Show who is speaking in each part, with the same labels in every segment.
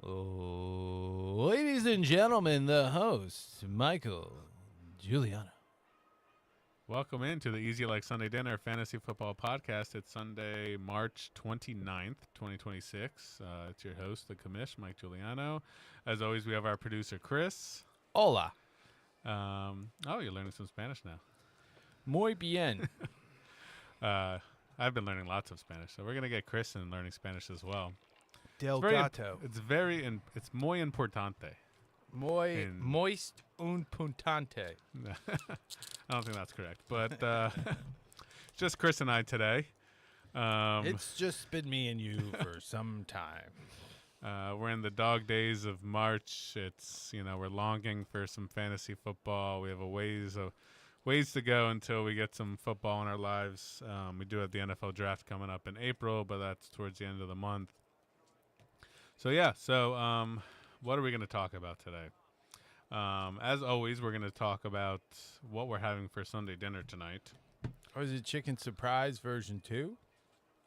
Speaker 1: Ladies and gentlemen, the host, Michael Giuliano.
Speaker 2: Welcome into the Easy Like Sunday Dinner Fantasy Football Podcast. It's Sunday, March 29th, 2026. It's your host, the commish, Mike Giuliano. As always, we have our producer, Chris.
Speaker 1: Hola.
Speaker 2: You're learning some Spanish now.
Speaker 1: Muy bien.
Speaker 2: I've been learning lots of Spanish, so we're going to get Chris in learning Spanish as well.
Speaker 1: Del gato.
Speaker 2: It's muy importante.
Speaker 1: Moist un puntante.
Speaker 2: I don't think that's correct, but just Chris and I today.
Speaker 1: It's just been me and you for some time.
Speaker 2: We're in the dog days of March. It's, we're longing for some fantasy football. We have a ways to go until we get some football in our lives. We do have the NFL draft coming up in April, but that's towards the end of the month. So what are we going to talk about today? As always, we're going to talk about what we're having for Sunday dinner tonight.
Speaker 1: Or is it Chicken Surprise version 2?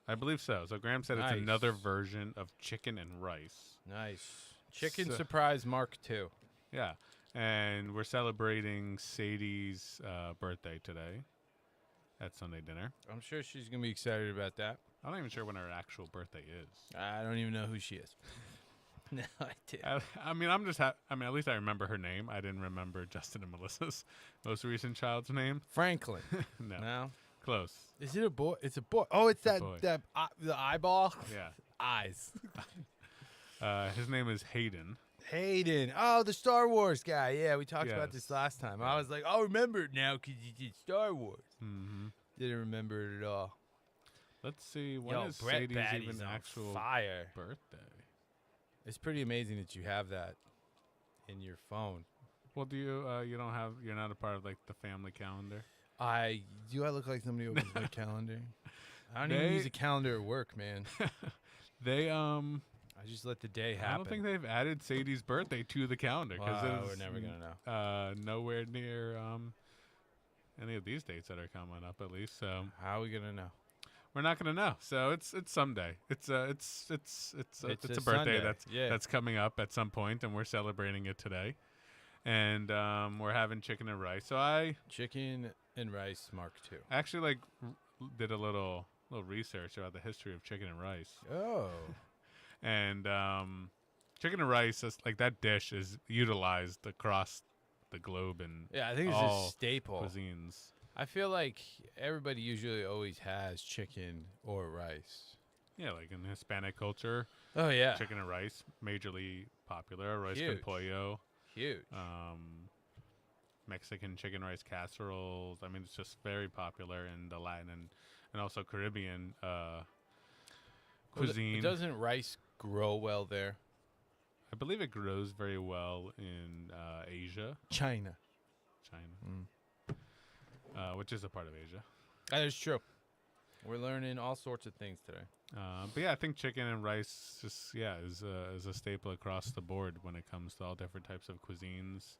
Speaker 2: I believe so. So Graham said
Speaker 1: Nice.
Speaker 2: It's another version of chicken and rice.
Speaker 1: Nice. Chicken Surprise Mark 2.
Speaker 2: Yeah. And we're celebrating Sadie's birthday today at Sunday dinner.
Speaker 1: I'm sure she's going to be excited about that.
Speaker 2: I'm not even sure when her actual birthday is.
Speaker 1: I don't even know who she is. No, I did.
Speaker 2: At least I remember her name. I didn't remember Justin and Melissa's most recent child's name.
Speaker 1: Franklin.
Speaker 2: No. Close.
Speaker 1: Is it a boy? It's a boy. Oh, it's the eyeball?
Speaker 2: Yeah.
Speaker 1: Eyes.
Speaker 2: His name is Hayden.
Speaker 1: Hayden. Oh, the Star Wars guy. Yeah, we talked about
Speaker 2: Yes.
Speaker 1: this last time. I was like, I'll remember it now because you did Star Wars.
Speaker 2: Mm-hmm.
Speaker 1: Didn't remember it at all.
Speaker 2: Let's see. When is
Speaker 1: Brett
Speaker 2: Sadie's
Speaker 1: Batty's
Speaker 2: even
Speaker 1: on
Speaker 2: actual
Speaker 1: fire.
Speaker 2: birthday?
Speaker 1: It's pretty amazing that you have that in your phone.
Speaker 2: Well, do you? You're not a part of like the family calendar.
Speaker 1: I look like somebody who opens my calendar. I don't even use a calendar at work, man. I just let the day happen.
Speaker 2: I don't think they've added Sadie's birthday to the calendar because
Speaker 1: we're never gonna know.
Speaker 2: Nowhere near any of these dates that are coming up, at least. So
Speaker 1: how are we gonna know?
Speaker 2: we're not gonna know. So it's someday. It's a birthday
Speaker 1: Sunday.
Speaker 2: that's coming up at some point, and we're celebrating it today. And we're having chicken and rice. So
Speaker 1: Chicken and rice Mark II.
Speaker 2: actually did a little research about the history of chicken and rice.
Speaker 1: Oh.
Speaker 2: And chicken and rice, that dish is utilized across the globe in
Speaker 1: Yeah, I think it's
Speaker 2: all
Speaker 1: a staple.
Speaker 2: cuisines.
Speaker 1: I feel like everybody usually always has chicken or rice.
Speaker 2: Yeah, like in Hispanic culture,
Speaker 1: Oh, yeah.
Speaker 2: chicken and rice, majorly popular. Rice con
Speaker 1: Huge.
Speaker 2: pollo.
Speaker 1: Huge.
Speaker 2: Mexican chicken rice casseroles. I mean, it's just very popular in the Latin and also Caribbean cuisine.
Speaker 1: Doesn't rice grow well there?
Speaker 2: I believe it grows very well in Asia.
Speaker 1: China.
Speaker 2: Which is a part of Asia.
Speaker 1: That is true. We're learning all sorts of things today.
Speaker 2: But yeah, I think chicken and rice is a staple across the board when it comes to all different types of cuisines.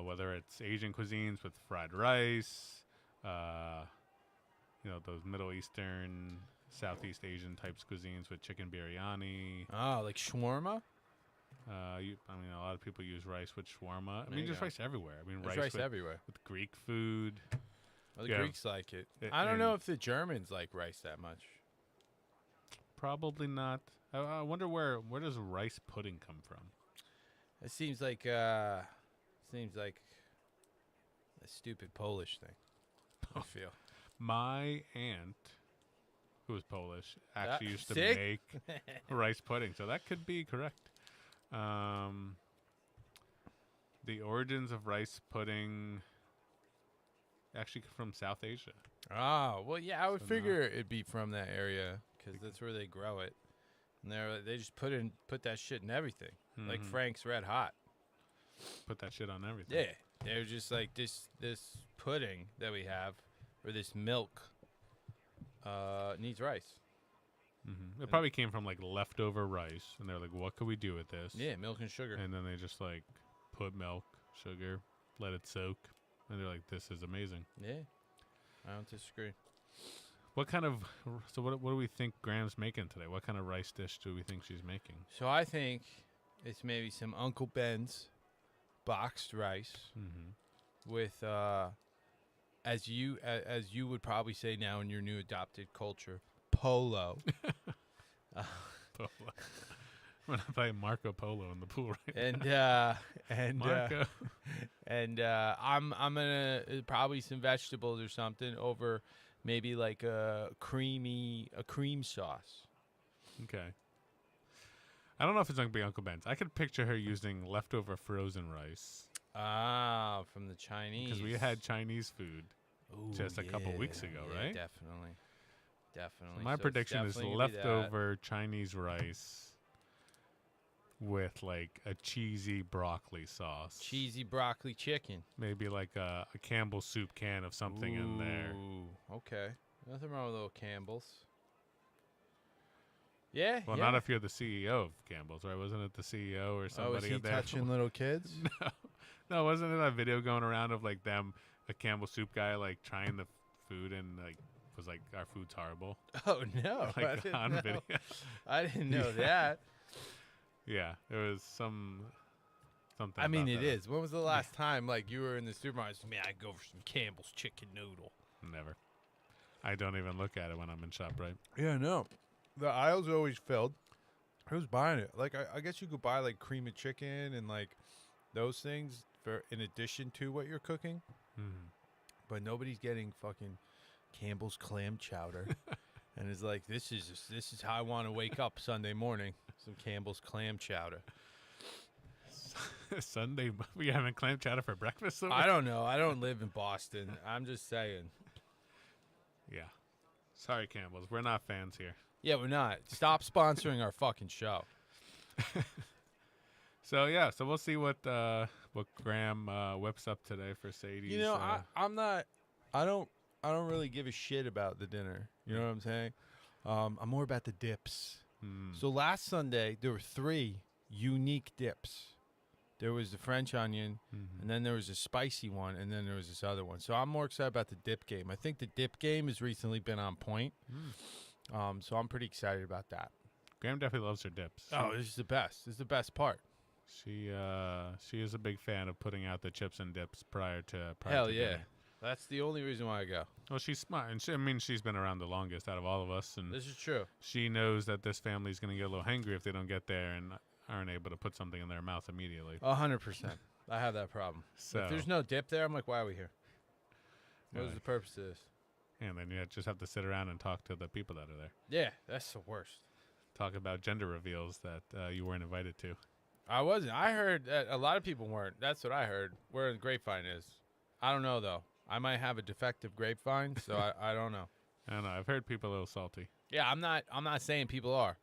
Speaker 2: Whether it's Asian cuisines with fried rice, those Middle Eastern, Southeast Asian types cuisines with chicken biryani.
Speaker 1: Oh, like shawarma?
Speaker 2: A lot of people use rice with shawarma.
Speaker 1: There you
Speaker 2: just
Speaker 1: go.
Speaker 2: rice everywhere.
Speaker 1: There's rice everywhere.
Speaker 2: with Greek food.
Speaker 1: Well, the
Speaker 2: Yeah.
Speaker 1: Greeks like it. I don't
Speaker 2: and-
Speaker 1: know if the Germans like rice that much.
Speaker 2: Probably not. I wonder where does rice pudding come from?
Speaker 1: It seems like a stupid Polish thing. I feel.
Speaker 2: My aunt, who was Polish, actually used to
Speaker 1: sick.
Speaker 2: make rice pudding, so that could be correct. The origins of rice pudding actually from South Asia.
Speaker 1: Oh, well, yeah, I would
Speaker 2: So
Speaker 1: figure it'd be from that area because that's where they grow it. And they just put that shit in everything, like
Speaker 2: Mhm.
Speaker 1: Frank's Red Hot.
Speaker 2: Put that shit on everything.
Speaker 1: Yeah, they're just like this pudding that we have, or this milk, needs rice.
Speaker 2: It probably came from like leftover rice, and they're like, "What could we do with this?"
Speaker 1: Yeah, milk and sugar.
Speaker 2: And then they just like put milk, sugar, let it soak, and they're like, "This is amazing."
Speaker 1: Yeah, I don't disagree.
Speaker 2: What kind of what do we think Graham's making today? What kind of rice dish do we think she's making?
Speaker 1: So I think It's maybe some Uncle Ben's boxed rice with as you would probably say now in your new adopted culture, polo.
Speaker 2: Polo. I'm gonna play Marco Polo in the pool right
Speaker 1: and
Speaker 2: Marco.
Speaker 1: I'm gonna probably some vegetables or something over maybe like a cream sauce.
Speaker 2: Okay. I don't know if it's gonna be Uncle Ben's. I could picture her using leftover frozen rice
Speaker 1: Ah, from the Chinese.
Speaker 2: because we had Chinese food just a couple weeks ago,
Speaker 1: yeah,
Speaker 2: right?
Speaker 1: Definitely.
Speaker 2: So my
Speaker 1: it's
Speaker 2: prediction is
Speaker 1: definitely gonna be that.
Speaker 2: leftover Chinese rice with like a cheesy broccoli sauce.
Speaker 1: Cheesy broccoli chicken.
Speaker 2: Maybe like a Campbell's soup can of something in there.
Speaker 1: Ooh, okay. Nothing wrong with little Campbell's. Yeah.
Speaker 2: Well, not if you're the CEO of Campbell's, right? Wasn't it the CEO or somebody
Speaker 1: Oh, is he
Speaker 2: in there?
Speaker 1: touching little kids?
Speaker 2: No, wasn't it that video going around of like them, a Campbell soup guy, like trying the food and like was like, our food's horrible.
Speaker 1: Oh no! I
Speaker 2: Like
Speaker 1: didn't
Speaker 2: on
Speaker 1: know.
Speaker 2: video.
Speaker 1: I didn't know that.
Speaker 2: Yeah, there was something.
Speaker 1: I mean,
Speaker 2: about
Speaker 1: it
Speaker 2: that.
Speaker 1: is. When was the last time like you were in the supermarket? Man, I'd go for some Campbell's chicken noodle.
Speaker 2: Never. I don't even look at it when I'm in ShopRite.
Speaker 1: Yeah, no. The aisles are always filled. Who's buying it? Like, I guess you could buy like cream of chicken and like those things for in addition to what you're cooking. But nobody's getting fucking Campbell's clam chowder, and it's like this is how I want to wake up Sunday morning. Some Campbell's clam chowder.
Speaker 2: Sunday, we having clam chowder for breakfast?
Speaker 1: I don't know. I don't live in Boston. I'm just saying.
Speaker 2: Yeah. Sorry, Campbell's. We're not fans here.
Speaker 1: Yeah, we're not. Stop sponsoring our fucking show.
Speaker 2: So yeah, so we'll see what Graham whips up today for Sadie's.
Speaker 1: You know, I'm not. I don't really give a shit about the dinner. You know what I'm saying? I'm more about the dips. So last Sunday there were 3 unique dips. There was the French onion, and then there was a spicy one, and then there was this other one. So I'm more excited about the dip game. I think the dip game has recently been on point. So I'm pretty excited about that.
Speaker 2: Graham definitely loves her dips.
Speaker 1: Oh, this is the best. This is the best part.
Speaker 2: She is a big fan of putting out the chips and dips prior to
Speaker 1: Hell
Speaker 2: to
Speaker 1: yeah.
Speaker 2: dinner.
Speaker 1: That's the only reason why I go.
Speaker 2: Well, she's smart, and she's been around the longest out of all of us, and
Speaker 1: This is true.
Speaker 2: she knows that this family's going to get a little hangry if they don't get there and aren't able to put something in their mouth immediately.
Speaker 1: 100%. I have that problem.
Speaker 2: So,
Speaker 1: If there's no dip there, I'm like, why are we here? What
Speaker 2: Right.
Speaker 1: is the purpose of this?
Speaker 2: and then you just have to sit around and talk to the people that are there.
Speaker 1: Yeah, that's the worst.
Speaker 2: Talk about gender reveals that you weren't invited to.
Speaker 1: I wasn't. I heard that a lot of people weren't. That's what I heard. Where the grapevine is. I don't know, though. I might have a defective grapevine, so I don't know.
Speaker 2: I don't know. I've heard people a little salty.
Speaker 1: Yeah, I'm not saying people are.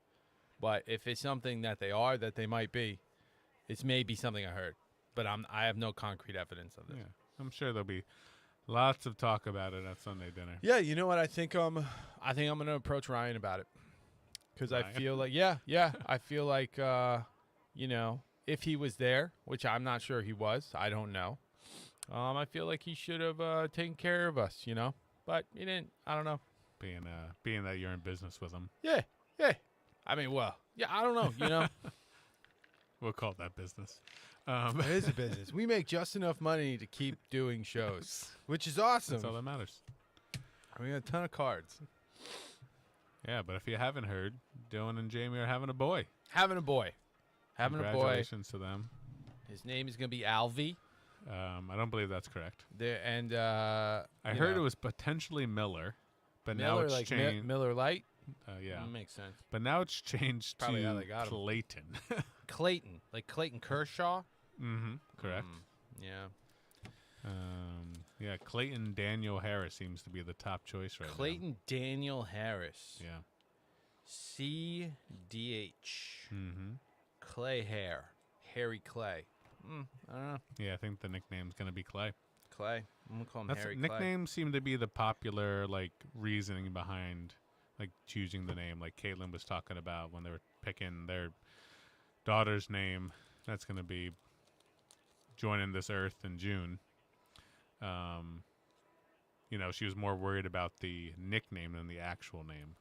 Speaker 1: But if it's something that they are, that they might be, it's maybe something I heard. But I have no concrete evidence of this.
Speaker 2: Yeah, I'm sure there'll be lots of talk about it at Sunday dinner.
Speaker 1: Yeah, you know what? I think I'm gonna approach Ryan about it because I
Speaker 2: Ryan?
Speaker 1: feel like I feel like you know, if he was there, which I'm not sure he was, I don't know. I feel like he should have taken care of us, you know, but he didn't. I don't know.
Speaker 2: Being that you're in business with them,
Speaker 1: Yeah. I mean, well, yeah, I don't know. You know,
Speaker 2: we'll call that business.
Speaker 1: it is a business. We make just enough money to keep doing shows, which is awesome.
Speaker 2: That's all that matters.
Speaker 1: We got a ton of cards.
Speaker 2: Yeah, but if you haven't heard, Dylan and Jamie are having a boy.
Speaker 1: Having a boy.
Speaker 2: Congratulations to them.
Speaker 1: His name is gonna be Alvy.
Speaker 2: I don't believe that's correct.
Speaker 1: I
Speaker 2: I heard it was potentially Miller, but now
Speaker 1: Miller,
Speaker 2: it's
Speaker 1: like
Speaker 2: changed.
Speaker 1: Miller Lite.
Speaker 2: Yeah,
Speaker 1: Makes sense.
Speaker 2: but now it's changed
Speaker 1: Probably how
Speaker 2: to
Speaker 1: they got him.
Speaker 2: Clayton.
Speaker 1: Clayton, like Clayton Kershaw.
Speaker 2: Mm-hmm. Correct.
Speaker 1: Yeah.
Speaker 2: Yeah, Clayton Daniel Harris seems to be the top choice right
Speaker 1: Clayton Daniel Harris.
Speaker 2: now. Yeah.
Speaker 1: CDH.
Speaker 2: Mm-hmm.
Speaker 1: Clay Hair. Harry Clay. I don't know.
Speaker 2: Yeah, I think the nickname's gonna be Clay.
Speaker 1: Clay. I'm gonna call him
Speaker 2: That's
Speaker 1: Harry Clay.
Speaker 2: nicknames seem to be the popular like reasoning behind like choosing the name. Like Caitlin was talking about when they were picking their daughter's name. That's gonna be joining this earth in June. You know, she was more worried about the nickname than the actual name.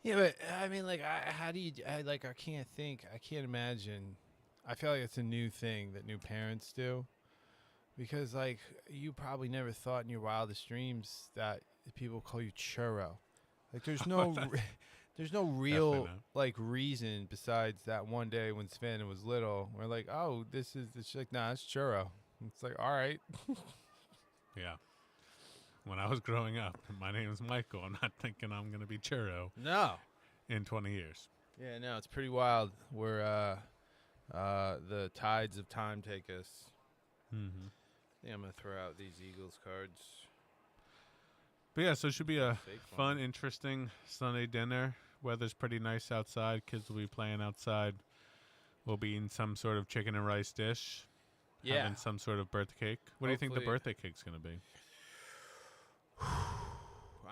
Speaker 1: Yeah, but I mean, like, how do you? I can't think. I can't imagine I feel like it's a new thing that new parents do, because like you probably never thought in your wildest dreams that people call you churro. Like there's no there's no real
Speaker 2: Definitely not.
Speaker 1: like reason besides that one day when Savannah was little. We're like, oh, this is it's like, nah, it's churro. It's like, all right.
Speaker 2: Yeah. When I was growing up, my name is Michael. I'm not thinking I'm gonna be Churro
Speaker 1: No.
Speaker 2: in 20 years.
Speaker 1: Yeah, no, it's pretty wild where the tides of time take us.
Speaker 2: Mm-hmm.
Speaker 1: I think I'm gonna throw out these Eagles cards.
Speaker 2: But yeah, so it should be a
Speaker 1: Fake
Speaker 2: fun, interesting Sunday dinner. Weather's pretty nice outside. Kids will be playing outside. We'll be eating some sort of chicken and rice dish.
Speaker 1: Yeah.
Speaker 2: Having some sort of birthday cake. What do you think the
Speaker 1: Hopefully-
Speaker 2: birthday cake's gonna be?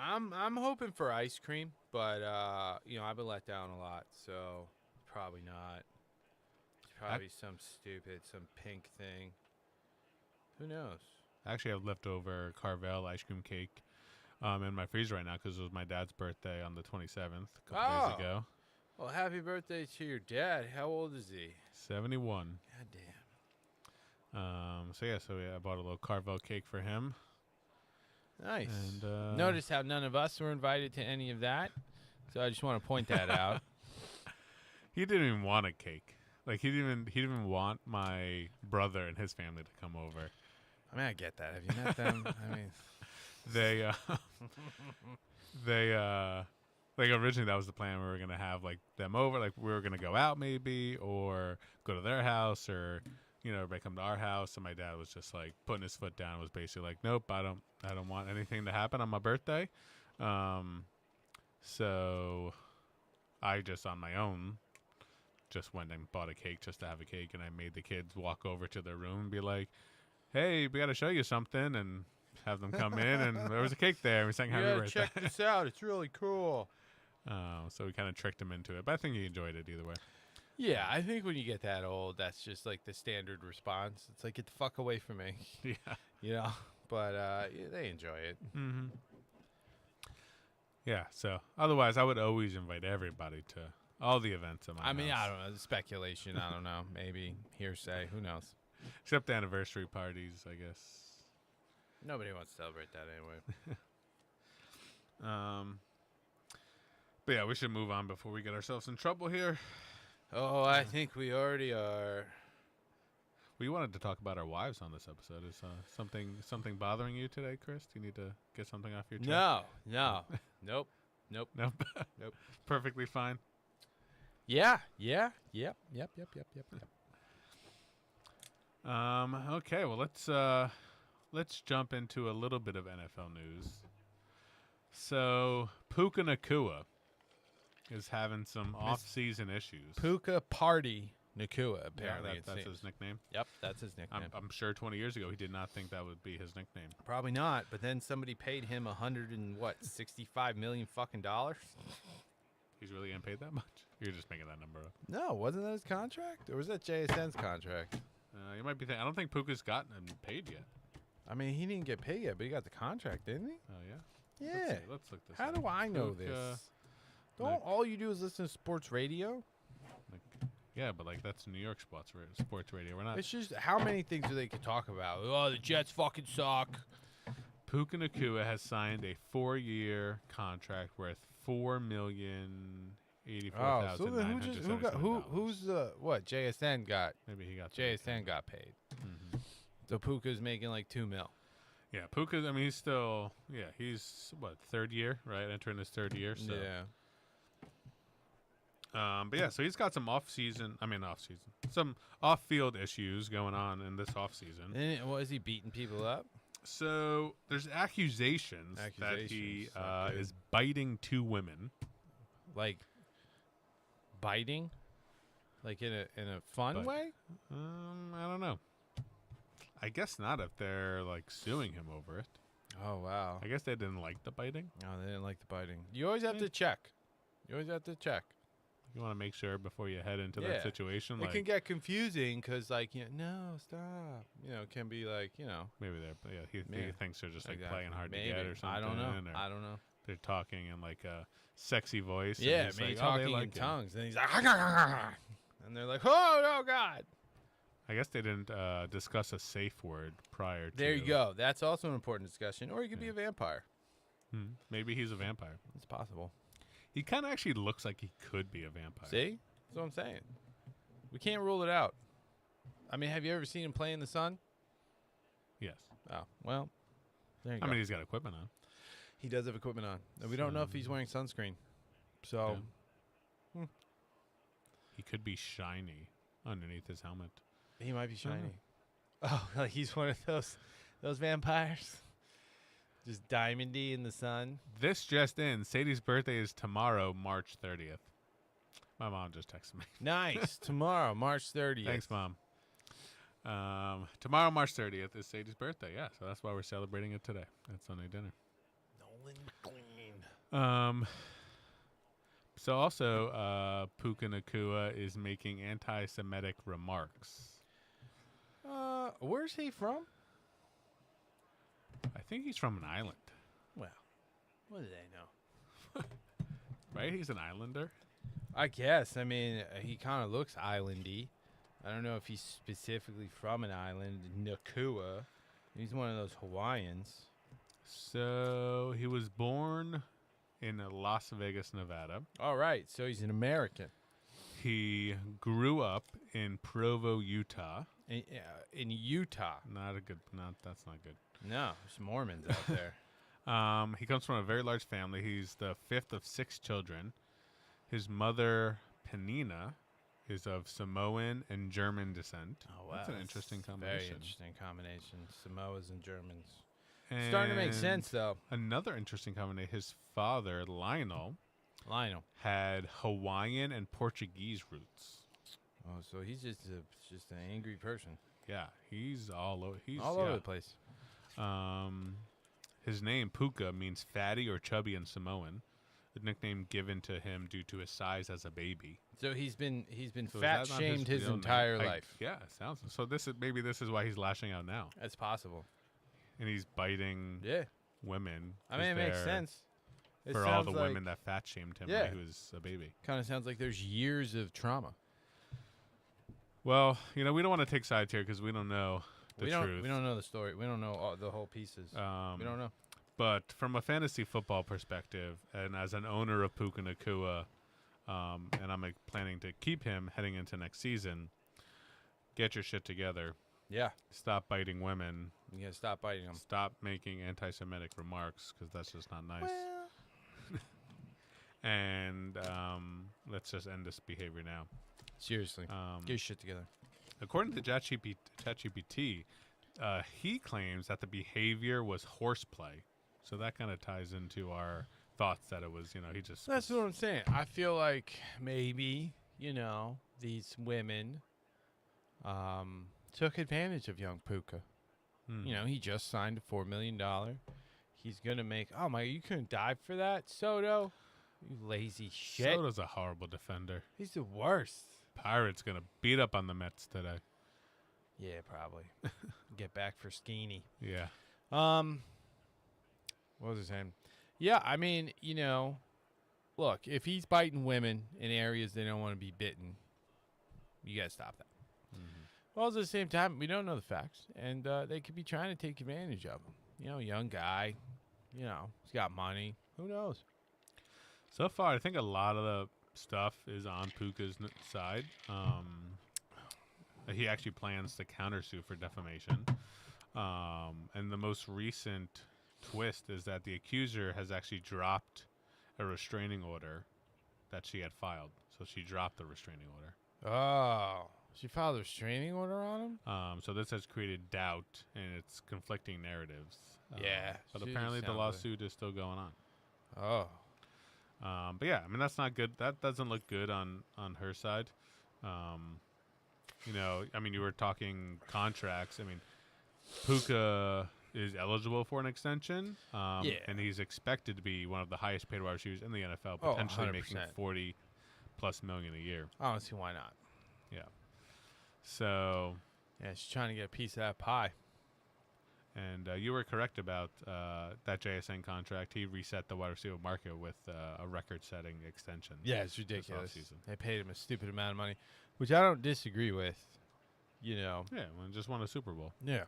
Speaker 1: I'm hoping for ice cream, but I've been let down a lot, so probably not. It's probably some pink thing. Who knows?
Speaker 2: I actually have leftover Carvel ice cream cake in my freezer right now because it was my dad's birthday on the 27th, a couple days ago.
Speaker 1: Well, happy birthday to your dad. How old is he?
Speaker 2: 71.
Speaker 1: God damn.
Speaker 2: So I bought a little Carvel cake for him.
Speaker 1: Nice.
Speaker 2: And
Speaker 1: Notice how none of us were invited to any of that. So I just want to point that out.
Speaker 2: he didn't even want a cake. Like he didn't even want my brother and his family to come over.
Speaker 1: I mean, I get that. Have you met them? I mean,
Speaker 2: they like originally that was the plan. We were gonna have like them over, like we were gonna go out maybe or go to their house or everybody come to our house. And my dad was just like putting his foot down. Was basically like, nope, I don't want anything to happen on my birthday. So I just on my own just went and bought a cake just to have a cake, and I made the kids walk over to their room and be like, hey, we got to show you something, and have them come in, and there was a cake there, and we sang happy birthday.
Speaker 1: check this out. It's really cool.
Speaker 2: So we kind of tricked him into it, but I think he enjoyed it either way.
Speaker 1: Yeah, I think when you get that old, that's just like the standard response. It's like, get the fuck away from me.
Speaker 2: Yeah.
Speaker 1: But they enjoy it.
Speaker 2: Mm-hmm. Yeah, so otherwise I would always invite everybody to all the events at my
Speaker 1: I mean,
Speaker 2: house.
Speaker 1: I don't know. Speculation. I don't know. Maybe hearsay. Who knows?
Speaker 2: Except the anniversary parties, I guess.
Speaker 1: Nobody wants to celebrate that anyway.
Speaker 2: But yeah, we should move on before we get ourselves in trouble here.
Speaker 1: Oh, I think we already are.
Speaker 2: We wanted to talk about our wives on this episode. Is something bothering you today, Chris? Do you need to get something off your chest?
Speaker 1: No. Nope.
Speaker 2: Nope.
Speaker 1: Nope.
Speaker 2: Perfectly fine.
Speaker 1: Yeah. Yep.
Speaker 2: Okay, well let's jump into a little bit of NFL news. So Puka Nacua is having some off-season issues.
Speaker 1: Puka Party Nakua,
Speaker 2: Yeah,
Speaker 1: apparently.
Speaker 2: that's his nickname.
Speaker 1: Yep, that's his nickname.
Speaker 2: I'm sure 20 years ago he did not think that would be his nickname.
Speaker 1: Probably not, but then somebody paid him $65 million fucking dollars.
Speaker 2: He's really getting paid that much? You're just making that number up.
Speaker 1: No, wasn't that his contract? Or was that JSN's contract?
Speaker 2: You might be thinking, I don't think Puka's gotten paid yet.
Speaker 1: I mean, he didn't get paid yet, but he got the contract, didn't he?
Speaker 2: Oh, yeah?
Speaker 1: Yeah.
Speaker 2: Let's look this
Speaker 1: How
Speaker 2: up.
Speaker 1: do I know
Speaker 2: Puka,
Speaker 1: this? Don't all you do is listen to sports radio?
Speaker 2: Yeah, but like that's New York sports radio. We're not.
Speaker 1: It's just how many things do they could talk about? Oh, the Jets fucking suck.
Speaker 2: Puka Nacua has signed a 4-year contract worth $4,084,977.
Speaker 1: Who's the what? JSN got.
Speaker 2: Maybe he got
Speaker 1: JSN got paid.
Speaker 2: Mm-hmm.
Speaker 1: So Puka's making like $2 million.
Speaker 2: Yeah, Puka. I mean, he's still. Yeah, he's what, third year, right? Entering his third year. So.
Speaker 1: Yeah.
Speaker 2: But yeah, so he's got some some off-field issues going on in this off-season.
Speaker 1: And what, is he beating people up?
Speaker 2: So there's accusations that he is biting 2 women.
Speaker 1: Like biting? Like in a fun way?
Speaker 2: I don't know. I guess not if they're like suing him over it.
Speaker 1: Oh wow.
Speaker 2: I guess they didn't like the biting.
Speaker 1: No, they didn't like the biting. You always have to check. You
Speaker 2: You want to make sure before you head into that situation.
Speaker 1: It can get confusing because, like, no, stop. It can be like,
Speaker 2: maybe he thinks they're just like
Speaker 1: Exactly.
Speaker 2: playing hard
Speaker 1: Maybe.
Speaker 2: to get or something.
Speaker 1: I don't know.
Speaker 2: or
Speaker 1: I don't know.
Speaker 2: They're talking in like a sexy voice.
Speaker 1: Yeah,
Speaker 2: and he's
Speaker 1: maybe
Speaker 2: like,
Speaker 1: talking
Speaker 2: they like
Speaker 1: in
Speaker 2: it.
Speaker 1: tongues, and he's like, and they're like, oh no, God.
Speaker 2: I guess they didn't discuss a safe word prior to.
Speaker 1: There you go. That's also an important discussion. Or he could be a vampire.
Speaker 2: Maybe he's a vampire.
Speaker 1: It's possible.
Speaker 2: He kind of actually looks like he could be a vampire.
Speaker 1: See? That's what I'm saying. We can't rule it out. I mean, have you ever seen him play in the sun?
Speaker 2: Yes.
Speaker 1: Oh, well, there you
Speaker 2: I
Speaker 1: go.
Speaker 2: mean, he's got equipment on.
Speaker 1: He does have equipment on. And we don't know if he's wearing sunscreen. So,
Speaker 2: He could be shiny underneath his helmet.
Speaker 1: he might be shiny. Oh, like he's one of those vampires. Just diamondy in the sun.
Speaker 2: This just in. Sadie's birthday is tomorrow, March 30th. My mom just texted me.
Speaker 1: Nice. Tomorrow, March 30th.
Speaker 2: Thanks, Mom. Tomorrow, March 30th, is Sadie's birthday. Yeah, so that's why we're celebrating it today at Sunday dinner.
Speaker 1: Nolan McLean.
Speaker 2: So also, Puka Nakua is making anti-Semitic remarks.
Speaker 1: Where's he from?
Speaker 2: I think he's from an island,
Speaker 1: Well, what do they know?
Speaker 2: right? He's an islander.
Speaker 1: I guess. I mean, he kind of looks islandy. I don't know if he's specifically from an island, Nakua. He's one of those Hawaiians.
Speaker 2: So he was born in Las Vegas, Nevada.
Speaker 1: All right, so he's an American.
Speaker 2: He grew up in Provo, Utah.
Speaker 1: In Utah.
Speaker 2: That's not good.
Speaker 1: No, there's Mormons out there.
Speaker 2: He comes from a very large family. He's the fifth of 6 children. His mother, Penina, is of Samoan and German descent.
Speaker 1: Oh, wow.
Speaker 2: That's an interesting combination.
Speaker 1: Very interesting combination. Samoas and Germans.
Speaker 2: And
Speaker 1: Starting to make sense, though.
Speaker 2: Another interesting combination. His father, Lionel, had Hawaiian and Portuguese roots.
Speaker 1: Oh, so he's just an angry person.
Speaker 2: Yeah, he's all over. He's
Speaker 1: all over the place.
Speaker 2: His name Puka means fatty or chubby in Samoan. A nickname given to him due to his size as a baby.
Speaker 1: So he's been
Speaker 2: So
Speaker 1: fat
Speaker 2: is that not
Speaker 1: shamed his
Speaker 2: real name?
Speaker 1: entire life.
Speaker 2: Yeah, it sounds so. This is why he's lashing out now,
Speaker 1: That's possible.
Speaker 2: and he's biting
Speaker 1: Yeah.
Speaker 2: women.
Speaker 1: I mean, it makes sense. It
Speaker 2: For all the
Speaker 1: sounds
Speaker 2: women that fat shamed him
Speaker 1: Yeah.
Speaker 2: when he was a baby.
Speaker 1: Kind of sounds like there's years of trauma.
Speaker 2: Well, we don't want to take sides here because we don't know the truth.
Speaker 1: We don't know the story. We don't know the whole pieces. We don't know.
Speaker 2: But from a fantasy football perspective, and as an owner of Puka Nakua, and I'm planning to keep him heading into next season, get your shit together.
Speaker 1: Yeah.
Speaker 2: Stop biting women.
Speaker 1: You gotta stop biting them.
Speaker 2: Stop making anti-Semitic remarks because that's just not nice. And let's just end this behavior now.
Speaker 1: Seriously. Get your shit together.
Speaker 2: According to ChatGPT, he claims that the behavior was horseplay. So that kind of ties into our thoughts that it was, he just...
Speaker 1: That's what I'm saying. I feel like maybe, these women took advantage of young Puka. He just signed a $4 million. He's going to make... Oh, my... You couldn't dive for that, Soto? You lazy shit.
Speaker 2: Soto's a horrible defender.
Speaker 1: He's the worst.
Speaker 2: Pirates going to beat up on the Mets today.
Speaker 1: Yeah, probably. Get back for Skeeny.
Speaker 2: Yeah.
Speaker 1: What was his name? Yeah, I mean, look, if he's biting women in areas they don't want to be bitten, you got to stop that. Well, at the same time, we don't know the facts, and they could be trying to take advantage of him. Young guy, he's got money. Who knows?
Speaker 2: So far, I think a lot of the stuff is on Puka's side. He actually plans to countersue for defamation. And the most recent twist is that the accuser has actually dropped a restraining order that she had filed. So she dropped the restraining order.
Speaker 1: Oh, she filed a restraining order on him?
Speaker 2: So this has created doubt, and it's conflicting narratives.
Speaker 1: Yeah.
Speaker 2: But apparently the lawsuit is still going on.
Speaker 1: Oh.
Speaker 2: But yeah, I mean, that's not good. That doesn't look good on her side. You were talking contracts. I mean, Puka is eligible for an extension. And he's expected to be one of the highest paid wide receivers in the NFL, potentially making $40+ million a year.
Speaker 1: I don't see why not.
Speaker 2: Yeah. So.
Speaker 1: Yeah, she's trying to get a piece of that pie.
Speaker 2: And you were correct about that JSN contract. He reset the wide receiver market with a record-setting extension.
Speaker 1: Yeah, it's ridiculous. They paid him a stupid amount of money, which I don't disagree with. you know.
Speaker 2: Yeah, we just won a Super Bowl.
Speaker 1: Yeah.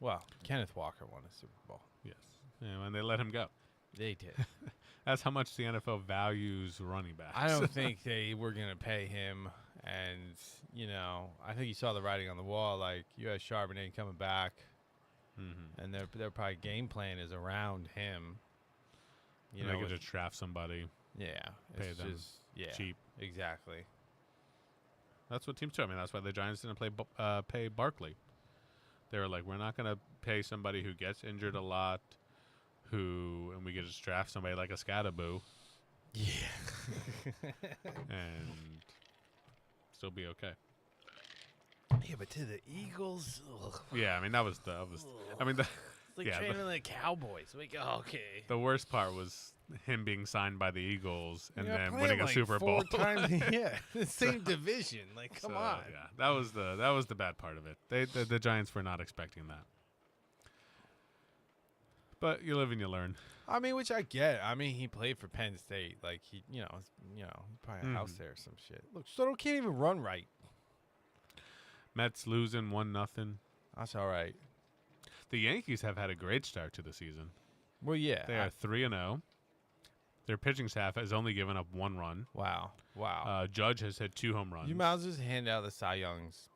Speaker 1: Well, Kenneth Walker won a Super Bowl.
Speaker 2: Yes. Yeah, and they let him go.
Speaker 1: They did.
Speaker 2: That's how much the NFL values running backs.
Speaker 1: I don't think they were going to pay him. And, you know, I think you saw the writing on the wall. Like, you had Charbonnet coming back.
Speaker 2: Mm-hmm.
Speaker 1: And their probably game plan is around him. You
Speaker 2: they
Speaker 1: know,
Speaker 2: could just draft somebody
Speaker 1: yeah.
Speaker 2: pay
Speaker 1: It's
Speaker 2: them
Speaker 1: just, yeah.
Speaker 2: cheap.
Speaker 1: Exactly.
Speaker 2: That's what teams do. I mean, that's why the Giants didn't pay Barkley. They were like, we're not going to pay somebody who gets injured a lot, and we could just draft somebody like a Scadaboo.
Speaker 1: Yeah.
Speaker 2: And still be okay.
Speaker 1: Yeah, but to the Eagles, ugh.
Speaker 2: Yeah, I mean, that was I mean,
Speaker 1: It's like
Speaker 2: yeah,
Speaker 1: training the Cowboys. Like, okay.
Speaker 2: the worst part was him being signed by the Eagles and
Speaker 1: You're
Speaker 2: then
Speaker 1: playing
Speaker 2: winning a
Speaker 1: like
Speaker 2: Super Bowl.
Speaker 1: 4 times, yeah, the same division. Like, come
Speaker 2: So,
Speaker 1: on.
Speaker 2: Yeah, that was the bad part of it. The Giants were not expecting that. But you live and you learn.
Speaker 1: I mean, which I get. I mean, he played for Penn State. Like, he probably a house there or some shit. Look, Soto can't even run right.
Speaker 2: Mets losing 1-0.
Speaker 1: That's all right.
Speaker 2: The Yankees have had a great start to the season.
Speaker 1: Well, yeah.
Speaker 2: They are 3-0. Their pitching staff has only given up 1 run.
Speaker 1: Wow.
Speaker 2: Judge has hit 2 home runs.
Speaker 1: You might as well just hand out the Cy Youngs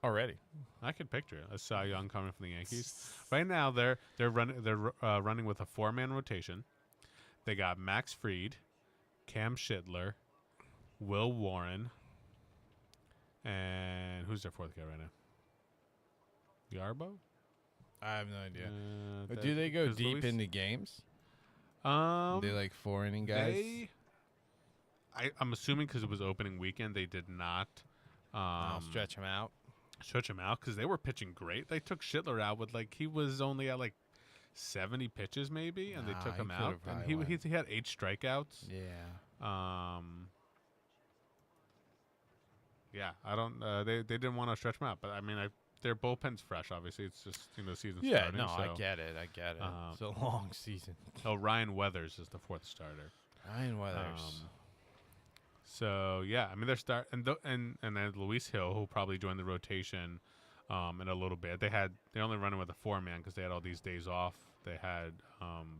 Speaker 1: already.
Speaker 2: I could picture it. A Cy Young coming from the Yankees. Right now, they're running with a 4-man rotation. They got Max Fried, Cam Schindler, Will Warren, and who's their 4th guy right now? Yarbo?
Speaker 1: I have no idea. But do they go deep into games? They like 4-inning guys?
Speaker 2: I'm assuming because it was opening weekend, they did not
Speaker 1: stretch them out.
Speaker 2: Stretch him out because they were pitching great. They took Schindler out with he was only at 70 pitches maybe, and they took him out. And he had 8 strikeouts.
Speaker 1: Yeah.
Speaker 2: Yeah, I don't. They didn't want to stretch him out, but I mean, their bullpen's fresh. Obviously, it's just season starting.
Speaker 1: No,
Speaker 2: so.
Speaker 1: I get it. It's a long season.
Speaker 2: Oh, Ryan Weathers is the 4th starter.
Speaker 1: Ryan Weathers.
Speaker 2: So yeah, I mean they're and then Luis Hill, who'll probably join the rotation in a little bit. They're only running with a 4-man because they had all these days off. They had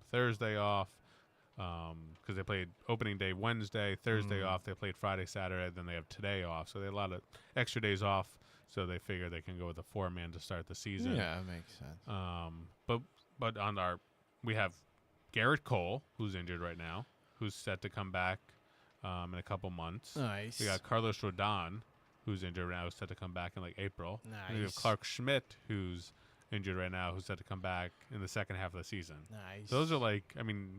Speaker 2: Thursday off because they played opening day Wednesday, Thursday off. They played Friday, Saturday, then they have today off. So they had a lot of extra days off. So they figure they can go with a 4-man to start the season.
Speaker 1: Yeah, that makes sense.
Speaker 2: But we have Garrett Cole, who's injured right now, who's set to come back in a couple months.
Speaker 1: Nice.
Speaker 2: We got Carlos Rodon, who's injured right now, who's set to come back in April.
Speaker 1: Nice.
Speaker 2: And we have Clark Schmidt, who's injured right now, who's set to come back in the second half of the season.
Speaker 1: Nice.
Speaker 2: Those are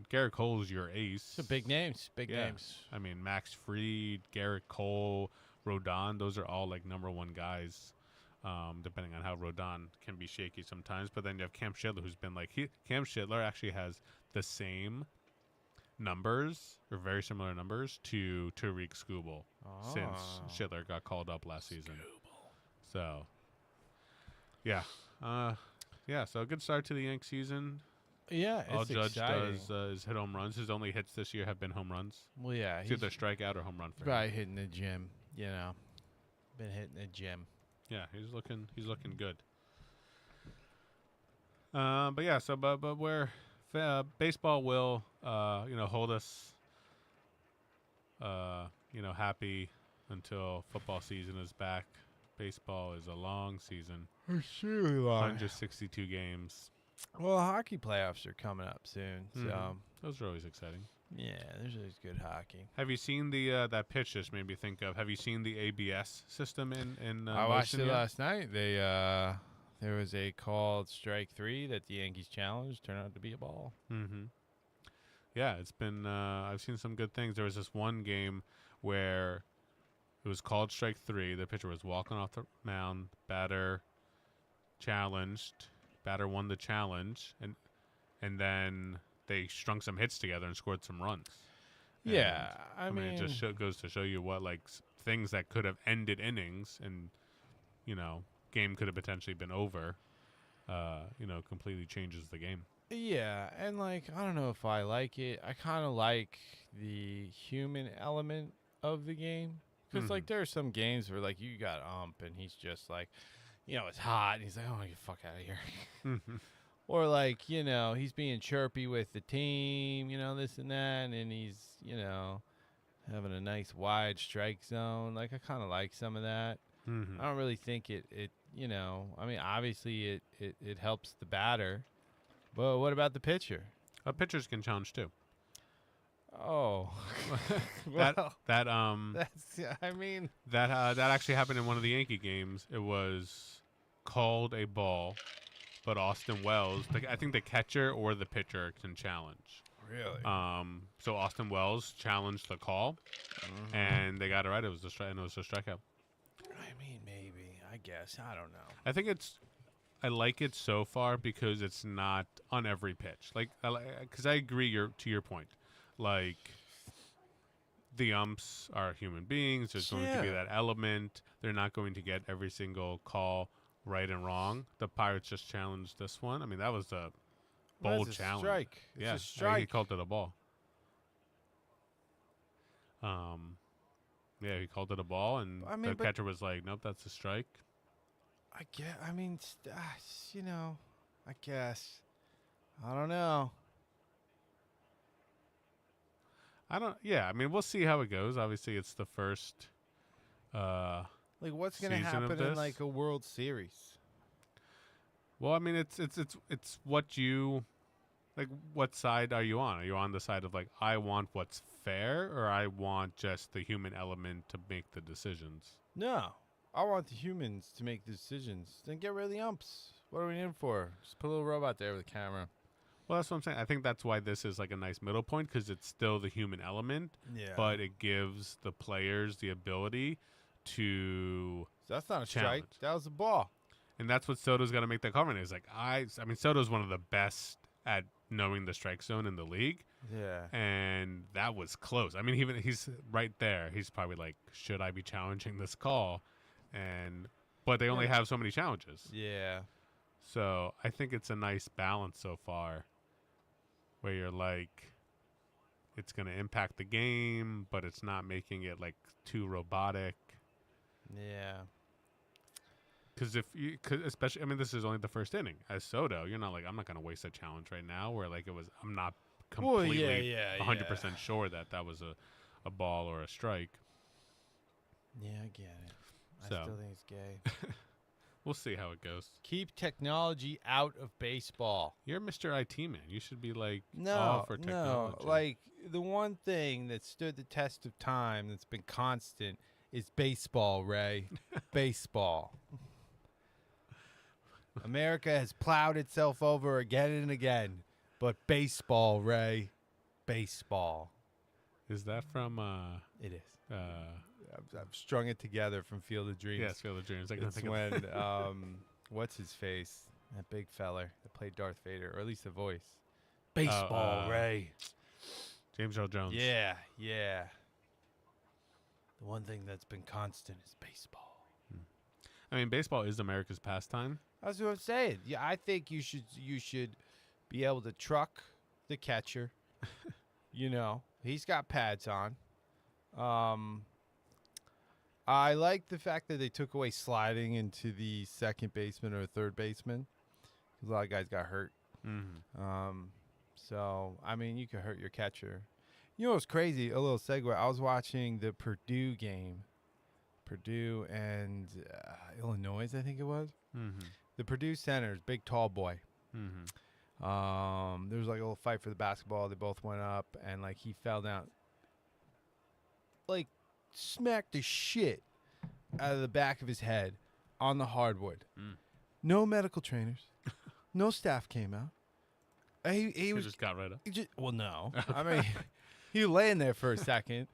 Speaker 2: Garrett Cole's your ace.
Speaker 1: So big names. Big names.
Speaker 2: I mean, Max Fried, Garrett Cole, Rodon, those are all number 1 guys. Depending on how Rodon can be shaky sometimes. But then you have Cam Schindler, who's been Cam Schindler actually has the same numbers or very similar numbers to Tariq Skubal since Schindler got called up last season. So, yeah. So a good start to the Yank season.
Speaker 1: Yeah,
Speaker 2: All
Speaker 1: it's
Speaker 2: Judge
Speaker 1: exciting.
Speaker 2: does is hit home runs. His only hits this year have been home runs.
Speaker 1: Well, yeah.
Speaker 2: It's either strikeout or home run for him.
Speaker 1: probably hitting the gym, Been hitting the gym.
Speaker 2: Yeah, he's looking good. But yeah, but where baseball will hold us happy until football season is back. Baseball is a long season.
Speaker 1: It's really long.
Speaker 2: 162 games.
Speaker 1: Well, hockey playoffs are coming up soon, so
Speaker 2: Those are always exciting.
Speaker 1: yeah, there's always good hockey.
Speaker 2: Have you seen the that pitch just made me think of? Have you seen the ABS system in
Speaker 1: I watched
Speaker 2: motion
Speaker 1: it
Speaker 2: yet?
Speaker 1: last night. There was a called strike 3 that the Yankees challenged. Turned out to be a ball.
Speaker 2: Mm-hmm. Yeah, it's been. I've seen some good things. There was this one game where it was called strike 3. The pitcher was walking off the mound. Batter challenged. Batter won the challenge, and then they strung some hits together and scored some runs.
Speaker 1: Yeah,
Speaker 2: And, I mean, it just goes to show you what things that could have ended innings, and game could have potentially been over. Completely changes the game.
Speaker 1: Yeah, and I don't know if I like it. I kind of like the human element of the game because
Speaker 2: Mhm.
Speaker 1: there are some games where you got Ump and he's just it's hot. And he's like, oh, get the fuck out of here.
Speaker 2: Mhm.
Speaker 1: Or like, he's being chirpy with the team, this and that. And he's, having a nice wide strike zone. Like, I kind of like some of that.
Speaker 2: Mhm.
Speaker 1: I don't really think it I mean, obviously it helps the batter. But what about the pitcher?
Speaker 2: Pitchers can challenge too.
Speaker 1: Oh.
Speaker 2: That
Speaker 1: well,
Speaker 2: that
Speaker 1: that's, I mean.
Speaker 2: that actually happened in one of the Yankee games. It was called a ball, but Austin Wells, I think the catcher or the pitcher can challenge.
Speaker 1: Really?
Speaker 2: So Austin Wells challenged the call, and they got it right. It was a strikeout.
Speaker 1: I mean, maybe. I guess. I don't know.
Speaker 2: I think I like it so far because it's not on every pitch. Like, because I agree to your point. Like, the umps are human beings. There's going to be that element. They're not going to get every single call right and wrong. The Pirates just challenged this one. I mean, that was a bold
Speaker 1: That's a
Speaker 2: challenge.
Speaker 1: strike. It's
Speaker 2: Yeah,
Speaker 1: a strike.
Speaker 2: he called it a ball. Yeah, he called it a ball, and
Speaker 1: I mean,
Speaker 2: the catcher was like, "Nope, that's a strike."
Speaker 1: I guess. I don't know.
Speaker 2: Yeah, I mean, we'll see how it goes. Obviously, it's the first.
Speaker 1: Like, what's going to
Speaker 2: Season of
Speaker 1: happen in
Speaker 2: this?
Speaker 1: like a World Series?
Speaker 2: Well, I mean, it's what you like. What side are you on? Are you on the side of like I want what's fair, or I want just the human element to make the decisions?
Speaker 1: No, I want the humans to make the decisions. Then get rid of the umps. What are we in for? Just put a little robot there with a camera.
Speaker 2: Well, that's what I'm saying. I think that's why this is like a nice middle point because it's still the human element,
Speaker 1: Yeah,
Speaker 2: but it gives the players the ability to.
Speaker 1: that's not a strike.
Speaker 2: challenge.
Speaker 1: That was a ball.
Speaker 2: And that's what Soto's got to make that comment. Is like I mean, Soto's one of the best at knowing the strike zone in the league,
Speaker 1: Yeah.
Speaker 2: and that was close. I mean, he's right there. He's probably like, should I be challenging this call? But they only have so many challenges,
Speaker 1: Yeah.
Speaker 2: so I think it's a nice balance so far, where you're like, it's going to impact the game, but it's not making it like too robotic.
Speaker 1: Yeah.
Speaker 2: Because especially, I mean, this is only the first inning. As Soto, you're not like, I'm not going to waste a challenge right now. Where like I'm not completely 100% sure that was a ball or a strike.
Speaker 1: Yeah, I get it. I
Speaker 2: So.
Speaker 1: still think it's gay.
Speaker 2: We'll see how it goes.
Speaker 1: Keep technology out of baseball.
Speaker 2: You're Mr. IT man. You should be like all
Speaker 1: No,
Speaker 2: for technology.
Speaker 1: no. Like, the one thing that stood the test of time that's been constant is baseball, Ray. Baseball. America has plowed itself over again and again. But baseball, Ray. Baseball.
Speaker 2: Is that from
Speaker 1: It is. I've strung it together from Field of Dreams.
Speaker 2: yes, Field of Dreams? I can
Speaker 1: It's
Speaker 2: think of
Speaker 1: when, what's his face? That big feller that played Darth Vader, or at least the voice. Baseball, Ray.
Speaker 2: James Earl Jones.
Speaker 1: Yeah, yeah. The one thing that's been constant is baseball.
Speaker 2: I mean, baseball is America's pastime.
Speaker 1: That's what I'm saying. Yeah, I think you should be able to truck the catcher. He's got pads on. I like the fact that they took away sliding into the second baseman or third baseman, because a lot of guys got hurt.
Speaker 2: Mm-hmm.
Speaker 1: So, I mean, you could hurt your catcher. You know what's crazy? A little segue. I was watching the Purdue game. Purdue and Illinois, I think it was.
Speaker 2: Mm-hmm.
Speaker 1: The Purdue center's big, tall boy.
Speaker 2: Mm-hmm.
Speaker 1: There was like a little fight for the basketball. They both went up, and like he fell down. Like, smacked the shit out of the back of his head on the hardwood.
Speaker 2: Mm.
Speaker 1: No medical trainers. No staff came out. He was
Speaker 2: just got right up.
Speaker 1: well, no. I mean, he was laying there for a second,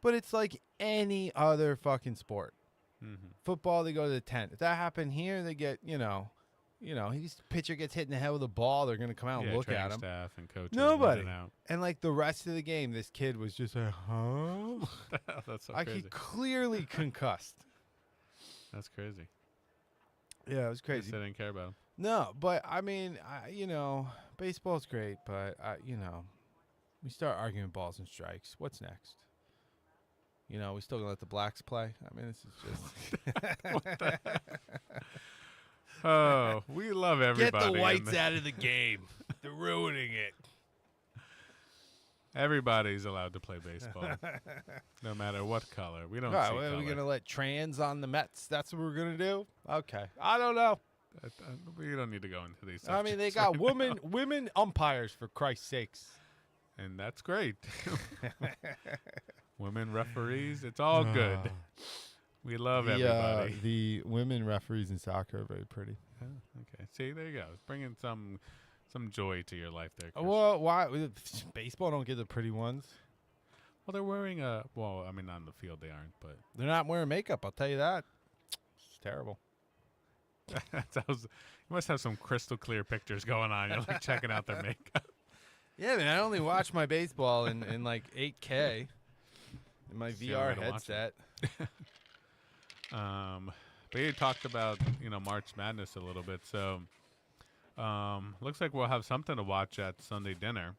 Speaker 1: but it's like any other fucking sport.
Speaker 2: Mm-hmm.
Speaker 1: Football, they go to the tent. If that happened here, they get, his pitcher gets hit in the head with a ball, they're going to come out and look
Speaker 2: training
Speaker 1: at him.
Speaker 2: staff and coaches.
Speaker 1: Nobody.
Speaker 2: running out.
Speaker 1: And like the rest of the game, this kid was just like, huh?
Speaker 2: That's so
Speaker 1: Like
Speaker 2: crazy.
Speaker 1: he clearly concussed.
Speaker 2: That's crazy.
Speaker 1: Yeah, it was crazy.
Speaker 2: They didn't care about him.
Speaker 1: No, but I mean, baseball's great, but we start arguing balls and strikes. What's next? We still gonna let the blacks play? I mean, this is just.
Speaker 2: Oh, we love everybody.
Speaker 1: Get the
Speaker 2: in
Speaker 1: whites
Speaker 2: the-
Speaker 1: out of the game. They're ruining it.
Speaker 2: Everybody's allowed to play baseball, no matter what color. We don't
Speaker 1: All right,
Speaker 2: see
Speaker 1: well, are
Speaker 2: color.
Speaker 1: we going to let trans on the Mets? That's what we're going to do? Okay. I don't know.
Speaker 2: We don't need to go into these.
Speaker 1: I mean, they
Speaker 2: subjects
Speaker 1: got
Speaker 2: right now.
Speaker 1: women umpires, for Christ's sakes.
Speaker 2: And that's great. Women referees, it's all good. We love everybody.
Speaker 1: The women referees in soccer are very pretty.
Speaker 2: Okay, see, there you go. It's bringing some joy to your life there, Chris.
Speaker 1: Well, why? Baseball don't get the pretty ones.
Speaker 2: Well, they're wearing well, I mean, on the field they aren't, but
Speaker 1: They're not wearing makeup, I'll tell you that. It's terrible.
Speaker 2: that sounds, you must have some crystal clear pictures going on. You're like checking out their makeup.
Speaker 1: Yeah, man, I only watch my baseball in like 8K in my
Speaker 2: It's the only way
Speaker 1: VR
Speaker 2: to watch it.
Speaker 1: headset.
Speaker 2: But you talked about, March Madness a little bit, so looks like we'll have something to watch at Sunday dinner.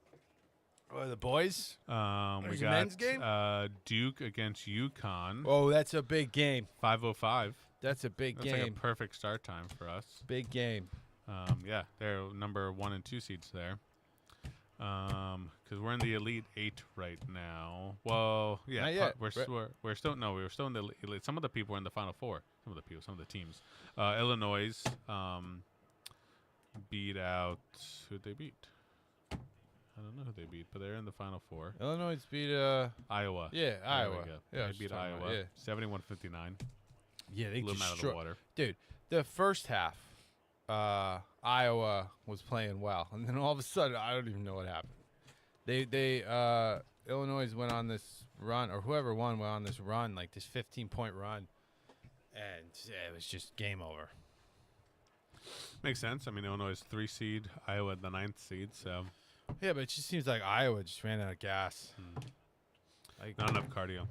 Speaker 1: Oh, the boys?
Speaker 2: We
Speaker 1: There's a
Speaker 2: got
Speaker 1: men's game?
Speaker 2: Duke against UConn,
Speaker 1: Oh, that's a big game.
Speaker 2: 5:05.
Speaker 1: That's a big
Speaker 2: That's
Speaker 1: game.
Speaker 2: like a perfect start time for us.
Speaker 1: Big game.
Speaker 2: Yeah, they're number 1 and 2 seeds there. Because we're in the Elite Eight right now. Well, yeah,
Speaker 1: Not yet.
Speaker 2: we're still we were still in the elite. Some of the people were in the Final Four. Some of the teams. Illinois beat out who'd they beat? I don't know who they beat, but they're in the Final Four.
Speaker 1: Illinois beat
Speaker 2: Iowa.
Speaker 1: yeah,
Speaker 2: There
Speaker 1: Iowa.
Speaker 2: we go.
Speaker 1: Yeah,
Speaker 2: They beat Iowa. 71-59.
Speaker 1: Yeah, they
Speaker 2: Blew them out of the
Speaker 1: destroyed.
Speaker 2: water.
Speaker 1: Dude, the first half, Iowa was playing well, and then all of a sudden, I don't even know what happened. Illinois went on this run, or whoever won went on this run, like this 15-point run, and it was just game over.
Speaker 2: Makes sense. I mean, Illinois is 3 seed, Iowa the 9th seed, so
Speaker 1: Yeah, but it just seems like Iowa just ran out of gas. Like,
Speaker 2: not enough cardio.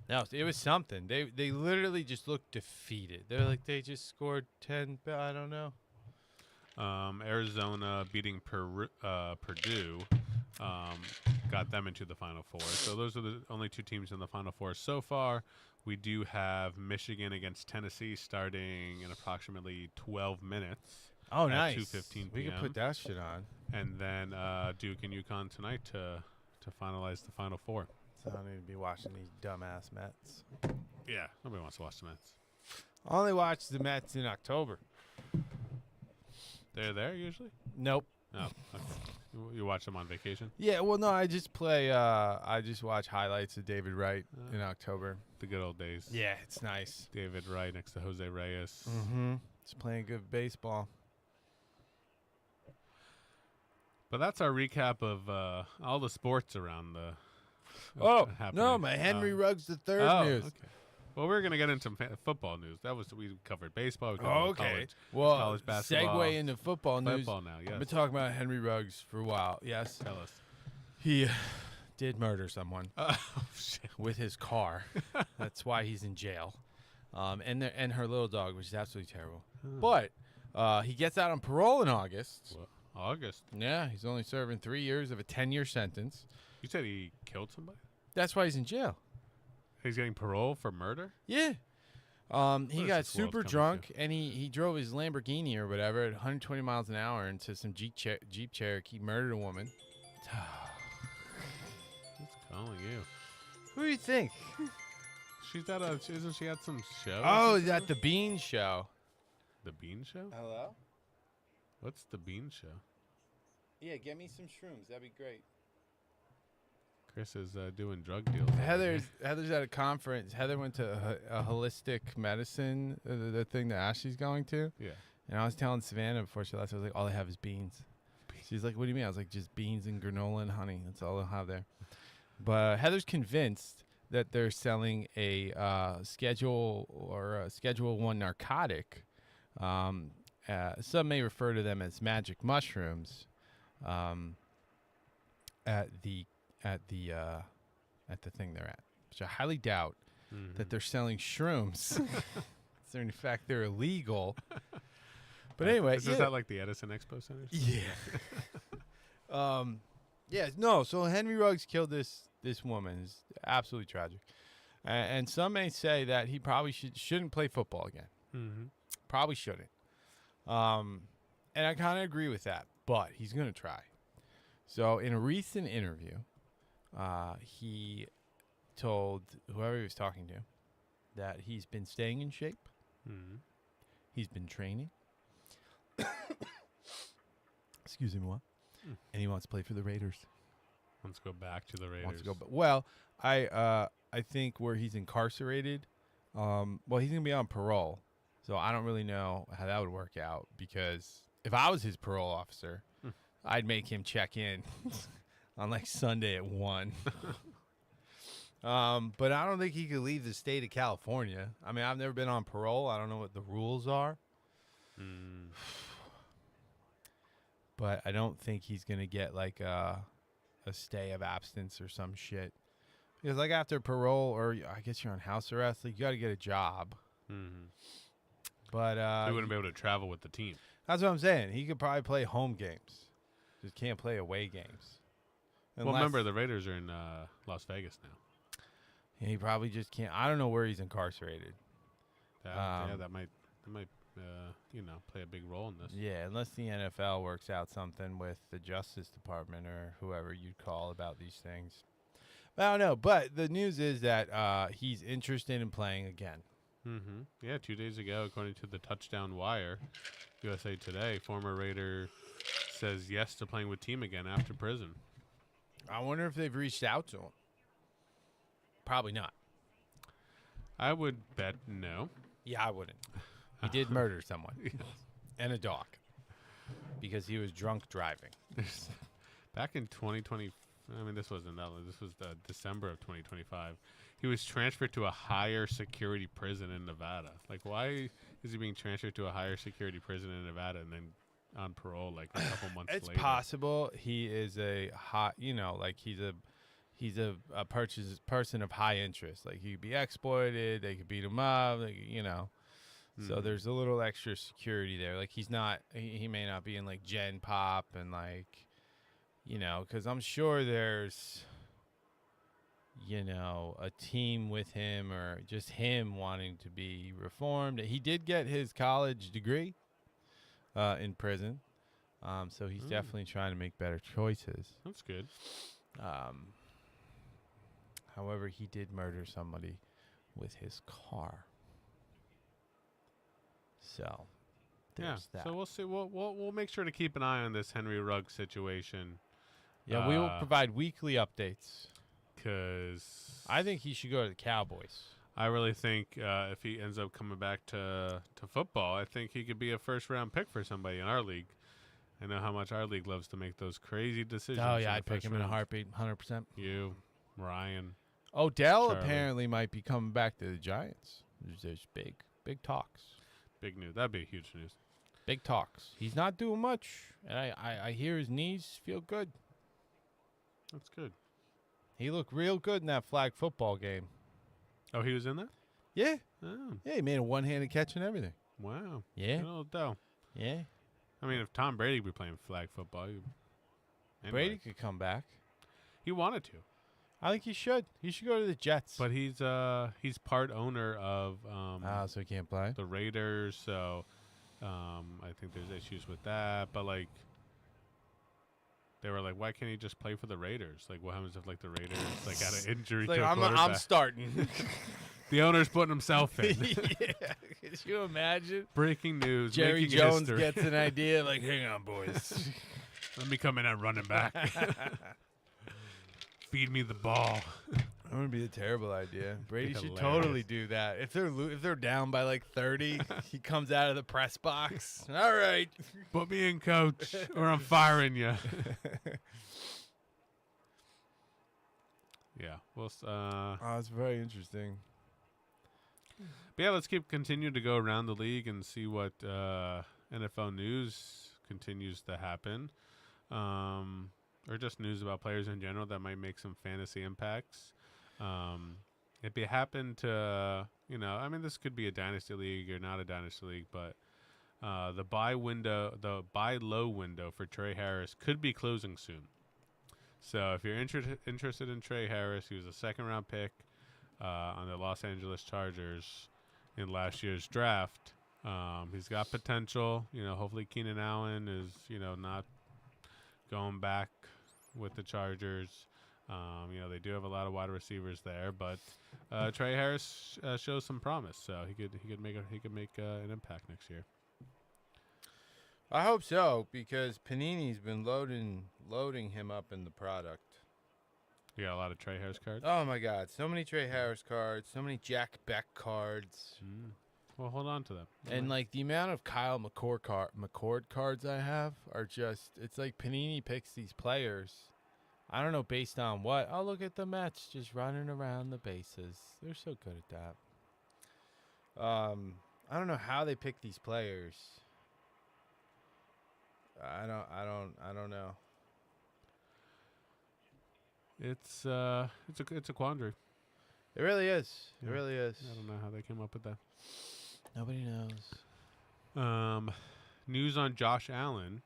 Speaker 1: no, it was something. They literally just looked defeated. They're like they just scored 10. I don't know.
Speaker 2: Arizona beating Purdue got them into the Final Four. So those are the only 2 teams in the Final Four so far. We do have Michigan against Tennessee starting in approximately 12 minutes.
Speaker 1: Oh,
Speaker 2: At
Speaker 1: nice.
Speaker 2: 2:15
Speaker 1: We could
Speaker 2: PM.
Speaker 1: put that shit on.
Speaker 2: And then Duke and UConn tonight to finalize the Final Four.
Speaker 1: So I don't need to be watching these dumbass Mets.
Speaker 2: Yeah, nobody wants to watch the Mets.
Speaker 1: I only watch the Mets in October.
Speaker 2: They're there usually?
Speaker 1: Nope.
Speaker 2: No. Okay. You watch them on vacation?
Speaker 1: Yeah, well, no, I just play. I just watch highlights of David Wright in October.
Speaker 2: The good old days.
Speaker 1: Yeah, it's nice.
Speaker 2: David Wright next to Jose Reyes.
Speaker 1: Mm-hmm. Just playing good baseball.
Speaker 2: But that's our recap of all the sports around the.
Speaker 1: Oh
Speaker 2: happening.
Speaker 1: no, my Henry Ruggs the third
Speaker 2: Oh,
Speaker 1: news.
Speaker 2: okay. Well, we're gonna get into football news. We covered baseball. We covered
Speaker 1: Okay.
Speaker 2: college,
Speaker 1: Well,
Speaker 2: college basketball,
Speaker 1: segue into football news.
Speaker 2: football now.
Speaker 1: I've
Speaker 2: Yes.
Speaker 1: been talking about Henry Ruggs for a while. Yes,
Speaker 2: Tell us.
Speaker 1: he did murder someone
Speaker 2: Oh shit.
Speaker 1: with his car. That's why he's in jail. And her little dog, which is absolutely terrible. But he gets out on parole in August.
Speaker 2: Well, August.
Speaker 1: Yeah, he's only serving 3 years of a 10-year sentence.
Speaker 2: You said he killed somebody.
Speaker 1: That's why he's in jail.
Speaker 2: He's getting parole for murder.
Speaker 1: Yeah. He
Speaker 2: is
Speaker 1: got
Speaker 2: this world
Speaker 1: super
Speaker 2: coming
Speaker 1: drunk, and he drove his Lamborghini or whatever at 120 miles an hour into some Jeep Cherokee, murdered a woman.
Speaker 2: Who's calling you?
Speaker 1: Who do you think?
Speaker 2: Isn't she at some show?
Speaker 1: Oh, is that the Bean Show?
Speaker 2: The Bean Show?
Speaker 1: Hello?
Speaker 2: What's the Bean Show?
Speaker 1: Yeah, get me some shrooms. That'd be great.
Speaker 2: Chris is doing drug deals. over
Speaker 1: Heather's at a conference. Heather went to a holistic medicine, the thing that Ashley's going to.
Speaker 2: here.
Speaker 1: And I was telling Savannah before she left, I was like, all they have is beans. She's like, what do you mean? I was like, just beans and granola and honey. That's all they'll have there. But Heather's convinced that they're selling a Schedule 1 narcotic. Some may refer to them as magic mushrooms. At the thing they're at, which I highly doubt that they're selling shrooms. So in fact, they're illegal. But anyway,
Speaker 2: Is that like the Edison Expo Center?
Speaker 1: yeah. Yeah, no, so Henry Ruggs killed this woman. It's absolutely tragic. And some may say that he probably shouldn't play football again.
Speaker 2: Mm-hmm.
Speaker 1: Probably shouldn't. And I kind of agree with that, but he's going to try. So in a recent interview, he told whoever he was talking to that he's been staying in shape.
Speaker 2: Mm-hmm.
Speaker 1: He's been training. Excuse me, what? And he wants to play for the Raiders.
Speaker 2: Let's go back to the Raiders.
Speaker 1: Wants to go, well, I think where he's incarcerated, well, he's gonna be on parole, so I don't really know how that would work out. Because if I was his parole officer, I'd make him check in on like Sunday at 1. But I don't think he could leave the state of California. I mean, I've never been on parole. I don't know what the rules are. But I don't think he's gonna get like a stay of absence or some shit. Because like after parole, or I guess you're on house arrest, like you got to get a job.
Speaker 2: Mm-hmm.
Speaker 1: But
Speaker 2: He wouldn't be able to travel with the team.
Speaker 1: that's what I'm saying. He could probably play home games. Just can't play away games.
Speaker 2: Well, remember the Raiders are in Las Vegas now.
Speaker 1: He probably just can't. I don't know where he's incarcerated.
Speaker 2: That might play a big role in this.
Speaker 1: Yeah, unless the NFL works out something with the Justice Department or whoever you'd call about these things. But I don't know. But the news is that he's interested in playing again.
Speaker 2: Mm-hmm. Yeah, 2 days ago, according to the Touchdown Wire, USA Today, former Raider says yes to playing with team again after prison.
Speaker 1: I wonder if they've reached out to him. Probably not.
Speaker 2: I would bet no.
Speaker 1: Yeah, I wouldn't. He did murder someone.
Speaker 2: Yes.
Speaker 1: And a dog. Because he was drunk driving.
Speaker 2: Back in 2020, I mean, this wasn't that long. This was December of 2025. He was transferred to a higher security prison in Nevada. Like, why is he being transferred to a higher security prison in Nevada and then on parole like a couple months
Speaker 1: It's
Speaker 2: later?
Speaker 1: possible he is a hot, like he's a person of high interest. Like he could be exploited, they could beat him up, So there's a little extra security there. Like he's not, he may not be in like Gen Pop and like, because I'm sure there's, a team with him or just him wanting to be reformed. He did get his college degree in prison. So he's definitely trying to make better choices.
Speaker 2: That's good.
Speaker 1: However, he did murder somebody with his car. So there's that.
Speaker 2: So we'll see. We'll make sure to keep an eye on this Henry Ruggs situation.
Speaker 1: Yeah, we will provide weekly updates.
Speaker 2: Because
Speaker 1: I think he should go to the Cowboys.
Speaker 2: I really think if he ends up coming back to football, I think he could be a first-round pick for somebody in our league. I know how much our league loves to make those crazy decisions.
Speaker 1: Oh, yeah, I'd pick him in a heartbeat, 100%.
Speaker 2: You, Ryan.
Speaker 1: Odell
Speaker 2: Charlie.
Speaker 1: apparently might be coming back to the Giants. There's big talks.
Speaker 2: Big news. That'd be huge news.
Speaker 1: Big talks. He's not doing much, and I hear his knees feel good.
Speaker 2: That's good.
Speaker 1: He looked real good in that flag football game.
Speaker 2: Oh, he was in that?
Speaker 1: Yeah.
Speaker 2: Oh,
Speaker 1: Yeah, he made a one-handed catch and everything.
Speaker 2: wow.
Speaker 1: Yeah.
Speaker 2: Good old Odell.
Speaker 1: Yeah.
Speaker 2: I mean, if Tom Brady be playing flag football, anyway.
Speaker 1: Brady could come back.
Speaker 2: He wanted to,
Speaker 1: I think he should. He should go to the Jets.
Speaker 2: but he's part owner of
Speaker 1: so he can't play?
Speaker 2: the Raiders, so I think there's issues with that. But like, they were like, why can't he just play for the Raiders? Like, what happens if like the Raiders like got an injury
Speaker 1: Like,
Speaker 2: to a
Speaker 1: I'm
Speaker 2: quarterback?
Speaker 1: starting.
Speaker 2: The owner's putting himself in.
Speaker 1: Yeah. Could you imagine?
Speaker 2: Breaking news.
Speaker 1: Jerry
Speaker 2: making
Speaker 1: Jones
Speaker 2: history.
Speaker 1: gets an idea. Like, hang on, boys.
Speaker 2: Let me come in at running back. Feed me the ball.
Speaker 1: That would be a terrible idea. Brady should
Speaker 2: Hilarious.
Speaker 1: totally do that. If they're down by like 30, he comes out of the press box. All right.
Speaker 2: Put me in, coach, or I'm firing you. Yeah. Well,
Speaker 1: Oh, it's very interesting.
Speaker 2: but yeah, let's continue to go around the league and see what NFL news continues to happen, or just news about players in general that might make some fantasy impacts. If it happened to, I mean, this could be a dynasty league or not a dynasty league, but the buy low window for Trey Harris could be closing soon. So if you're interested in Trey Harris, he was a second-round pick on the Los Angeles Chargers in last year's draft. He's got potential. Hopefully Keenan Allen is not going back with the Chargers. They do have a lot of wide receivers there, but Trey Harris shows some promise, so he could make an impact next year.
Speaker 1: I hope so, because Panini's been loading him up in the product.
Speaker 2: You got a lot of Trey Harris cards.
Speaker 1: Oh my God, so many Trey Harris cards, so many Jack Beck cards.
Speaker 2: Well, hold on to them.
Speaker 1: And like the amount of Kyle McCord cards I have are it's like Panini picks these players. I don't know based on what. Oh, look at the Mets just running around the bases. They're so good at that. I don't know how they pick these players. I don't know.
Speaker 2: It's a quandary.
Speaker 1: It really is.
Speaker 2: Yeah.
Speaker 1: It really is.
Speaker 2: I don't know how they came up with that.
Speaker 1: Nobody knows.
Speaker 2: News on Josh Allen.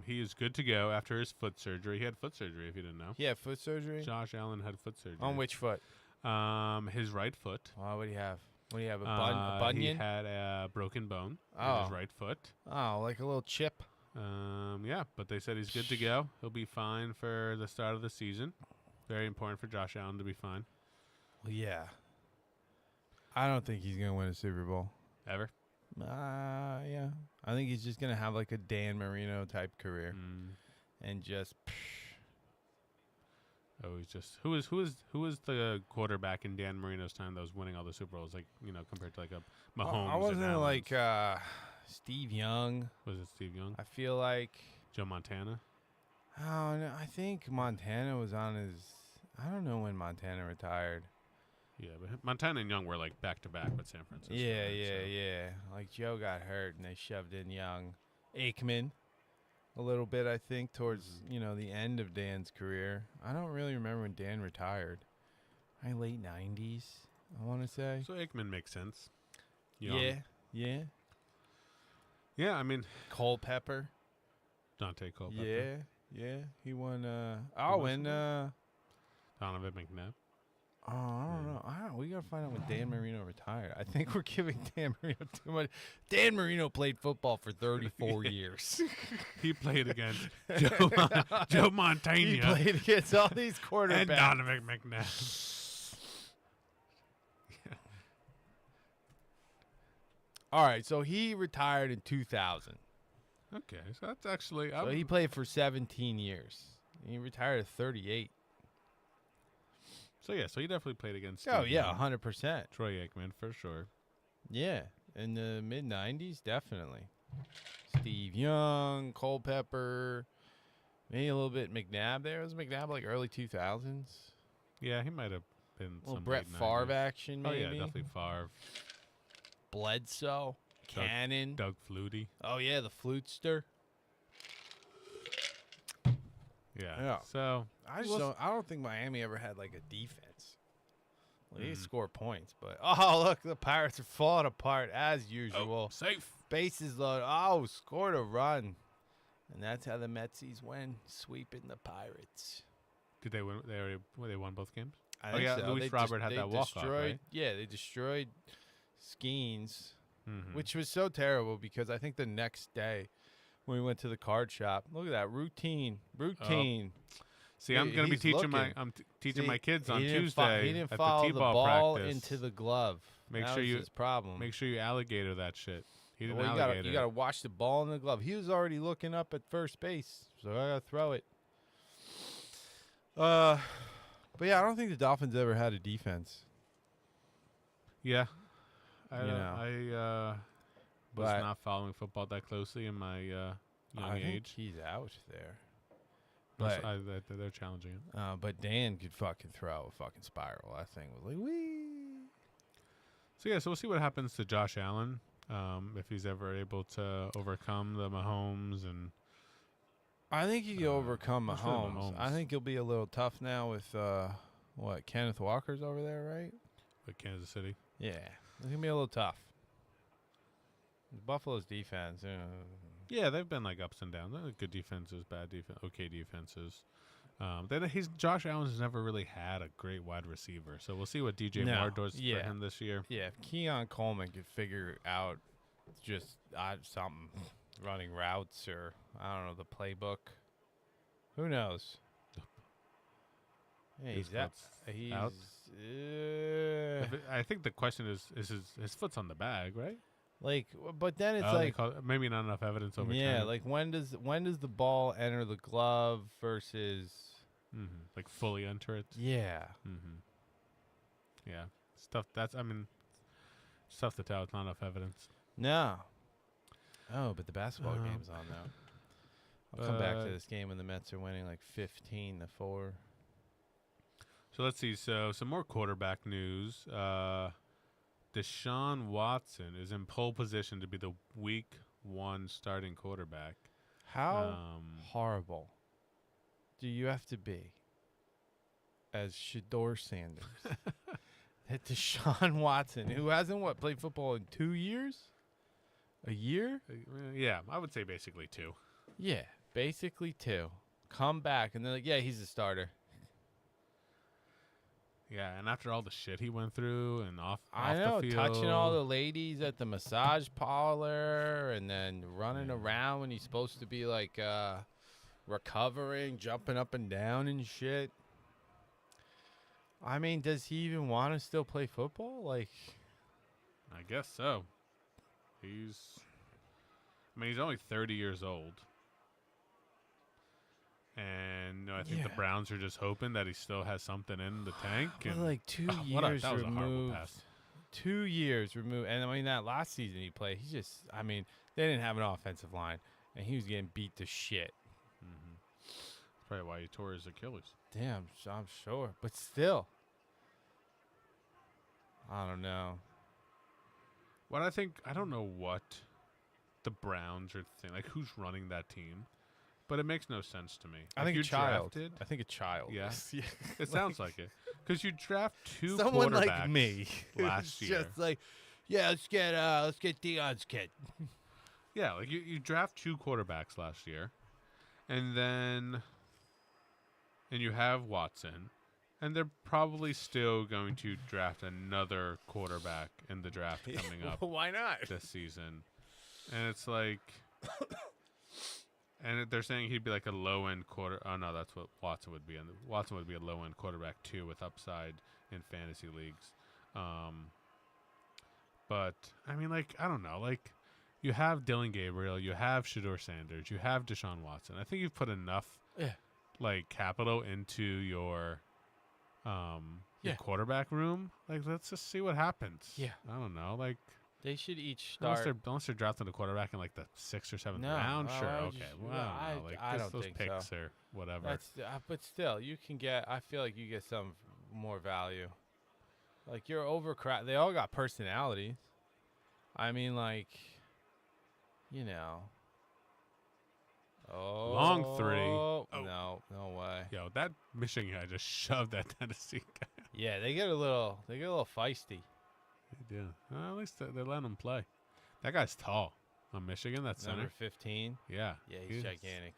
Speaker 2: He is good to go after his foot surgery. He had foot surgery, if you didn't know.
Speaker 1: Yeah, foot surgery.
Speaker 2: Josh Allen had foot surgery.
Speaker 1: On which foot?
Speaker 2: His right foot.
Speaker 1: Oh, what do you have? What do you have? A bunion?
Speaker 2: He had a broken bone in his right foot.
Speaker 1: Oh, like a little chip.
Speaker 2: Yeah, but they said he's good to go. He'll be fine for the start of the season. Very important for Josh Allen to be fine.
Speaker 1: Well, yeah. I don't think he's going to win a Super Bowl.
Speaker 2: Ever?
Speaker 1: Yeah. I think he's just going to have like a Dan Marino type career. And just...
Speaker 2: Oh, he's just... Who is the quarterback in Dan Marino's time that was winning all the Super Bowls, compared to like a Mahomes?
Speaker 1: I wasn't like Steve Young.
Speaker 2: Was it Steve Young?
Speaker 1: I feel like...
Speaker 2: Joe Montana?
Speaker 1: Oh, no, I think Montana was on his... I don't know when Montana retired.
Speaker 2: Yeah, but Montana and Young were like back-to-back with San Francisco.
Speaker 1: Yeah. Like Joe got hurt and they shoved in Young. Aikman a little bit, I think, towards, the end of Dan's career. I don't really remember when Dan retired. Late 90s, I want to say.
Speaker 2: So Aikman makes sense. Young.
Speaker 1: Yeah.
Speaker 2: Yeah, I mean...
Speaker 1: Culpepper.
Speaker 2: Dante Culpepper.
Speaker 1: Yeah. He won...
Speaker 2: Donovan McNabb.
Speaker 1: Oh, I don't know. We got to find out when Dan Marino retired. I think we're giving Dan Marino too much. Dan Marino played football for 34 years.
Speaker 2: He played against Joe Montana.
Speaker 1: He played against all these quarterbacks.
Speaker 2: And Donovan McNabb.
Speaker 1: All right, so he retired in 2000.
Speaker 2: Okay, so that's actually...
Speaker 1: So he played for 17 years. He retired at 38.
Speaker 2: So he definitely played against...
Speaker 1: Oh, yeah, 100%.
Speaker 2: Troy Aikman, for sure.
Speaker 1: Yeah, in the mid-90s, definitely. Steve Young, Culpepper, maybe a little bit McNabb there. Was McNabb like early 2000s?
Speaker 2: Yeah, he might have been
Speaker 1: A little
Speaker 2: some
Speaker 1: Brett
Speaker 2: late
Speaker 1: Favre
Speaker 2: 90s.
Speaker 1: action, maybe.
Speaker 2: Oh, yeah, definitely Favre.
Speaker 1: Bledsoe, Cannon.
Speaker 2: Doug Flutie.
Speaker 1: Oh, yeah, the flutester.
Speaker 2: Yeah. So
Speaker 1: I don't think Miami ever had like a defense. Well, they score points, but look, the Pirates are falling apart as usual.
Speaker 2: Safe.
Speaker 1: Bases loaded. Oh, scored a run, and that's how the Metsies win, sweeping the Pirates.
Speaker 2: Did they win? They won both games.
Speaker 1: I think so.
Speaker 2: Luis Robert had that walk-off, right?
Speaker 1: Yeah, they destroyed Skeens, which was so terrible because I think the next day when we went to the card shop, look at that routine.
Speaker 2: See, I'm going to be teaching my kids on Tuesday.
Speaker 1: He didn't
Speaker 2: at
Speaker 1: follow
Speaker 2: the
Speaker 1: the
Speaker 2: T-ball
Speaker 1: ball
Speaker 2: practice.
Speaker 1: into the glove.
Speaker 2: Make
Speaker 1: that
Speaker 2: sure
Speaker 1: was
Speaker 2: you
Speaker 1: his problem.
Speaker 2: Make sure you alligator that shit. He didn't
Speaker 1: Well,
Speaker 2: alligator.
Speaker 1: you got to watch the ball in the glove. He was already looking up at first base, so I got to throw it. But yeah, I don't think the Dolphins ever had a defense.
Speaker 2: Yeah, I was
Speaker 1: But
Speaker 2: not following football that closely in my young
Speaker 1: I think
Speaker 2: age.
Speaker 1: he's out there.
Speaker 2: But
Speaker 1: But
Speaker 2: they're challenging it.
Speaker 1: but Dan could fucking throw a fucking spiral. That thing was like wee.
Speaker 2: So we'll see what happens to Josh Allen if he's ever able to overcome the Mahomes and.
Speaker 1: I think he can overcome
Speaker 2: especially
Speaker 1: Mahomes. I
Speaker 2: Mahomes.
Speaker 1: think he'll be a little tough now with Kenneth Walker's over there, right?
Speaker 2: With Kansas City.
Speaker 1: Yeah, it's gonna be a little tough. Buffalo's defense.
Speaker 2: Yeah, they've been like ups and downs. Good defenses, bad defense, okay defenses. Josh Allen's never really had a great wide receiver, so we'll see what DJ Moore does for him this year.
Speaker 1: Yeah, if Keon Coleman could figure out just something running routes or I don't know the playbook. Who knows? Yeah,
Speaker 2: His
Speaker 1: he's out.
Speaker 2: foot's
Speaker 1: He's
Speaker 2: out? I think the question is his foot's on the bag, right?
Speaker 1: like, but then it's
Speaker 2: They
Speaker 1: like,
Speaker 2: call it- maybe not enough evidence over
Speaker 1: yeah,
Speaker 2: time.
Speaker 1: like when does the ball enter the glove versus
Speaker 2: Like fully enter it.
Speaker 1: yeah.
Speaker 2: Yeah, stuff. It's tough to tell. It's not enough evidence.
Speaker 1: No. Oh, but the basketball
Speaker 2: Um,
Speaker 1: game's on now. I'll come back to
Speaker 2: but-
Speaker 1: this game when the Mets are winning like 15-4.
Speaker 2: So let's see. So some more quarterback news. Deshaun Watson is in pole position to be the Week 1 starting quarterback.
Speaker 1: How horrible do you have to be as Shador Sanders that Deshaun Watson, who hasn't played football in 2 years, a year?
Speaker 2: Yeah, I would say basically 2.
Speaker 1: Yeah, basically 2. Come back and they're like, yeah, he's a starter.
Speaker 2: Yeah, and after all the shit he went through and off
Speaker 1: I
Speaker 2: the
Speaker 1: know,
Speaker 2: field,
Speaker 1: touching all the ladies at the massage parlor and then running around when he's supposed to be like recovering, jumping up and down and shit. I mean, does he even want to still play football? Like,
Speaker 2: I guess so. He's only 30 years old. And I think the
Speaker 1: Yeah.
Speaker 2: Browns are just hoping that he still has something in the tank.
Speaker 1: but
Speaker 2: And
Speaker 1: like 2
Speaker 2: that
Speaker 1: years
Speaker 2: was a horrible
Speaker 1: removed.
Speaker 2: pass.
Speaker 1: 2 years removed. And I mean, that last season he played, they didn't have an offensive line and he was getting beat to shit.
Speaker 2: Probably why he tore his Achilles.
Speaker 1: Damn, I'm sure. But still. I don't know.
Speaker 2: I don't know what the Browns are thinking. Like, who's running that team? But it makes no sense to me.
Speaker 1: I
Speaker 2: Like,
Speaker 1: think
Speaker 2: you
Speaker 1: a child.
Speaker 2: drafted-
Speaker 1: I think a child.
Speaker 2: Yeah.
Speaker 1: Yeah.
Speaker 2: It sounds like it. Because you draft 2
Speaker 1: Someone
Speaker 2: quarterbacks
Speaker 1: like me
Speaker 2: last
Speaker 1: who's
Speaker 2: year.
Speaker 1: just like, yeah, let's get Dion's kid.
Speaker 2: Yeah, like you draft 2 quarterbacks last year, and you have Watson, and they're probably still going to draft another quarterback in the draft coming up
Speaker 1: Why not?
Speaker 2: this season. And it's like, and they're saying he'd be like a low end quarter. Oh no, that's what Watson would be. And Watson would be a low end quarterback too, with upside in fantasy leagues. But I mean, like, I don't know, like. You have Dylan Gabriel, you have Shador Sanders, you have Deshaun Watson. I think you've put enough like capital into your quarterback room. Like, let's just see what happens.
Speaker 1: Yeah.
Speaker 2: I don't know. Like,
Speaker 1: They should each start.
Speaker 2: unless they're drafting a quarterback in like the 6th or 7th
Speaker 1: No,
Speaker 2: round,
Speaker 1: well,
Speaker 2: sure,
Speaker 1: I
Speaker 2: okay.
Speaker 1: just-
Speaker 2: Well,
Speaker 1: well,
Speaker 2: I don't know. Like,
Speaker 1: I
Speaker 2: just
Speaker 1: don't
Speaker 2: those
Speaker 1: think
Speaker 2: picks
Speaker 1: so.
Speaker 2: or whatever.
Speaker 1: That's but still, you can get. I feel like you get some more value. Like you're overcrowded. They all got personalities. I mean, like, you know. Oh,
Speaker 2: Long three.
Speaker 1: Oh.
Speaker 2: Oh.
Speaker 1: No way.
Speaker 2: Yo, that Michigan guy just shoved that Tennessee guy.
Speaker 1: Yeah, they get a little feisty.
Speaker 2: They do. Well, at least they let him play. That guy's tall. On Michigan, that's center.
Speaker 1: Number 15.
Speaker 2: Yeah.
Speaker 1: Yeah, he's gigantic.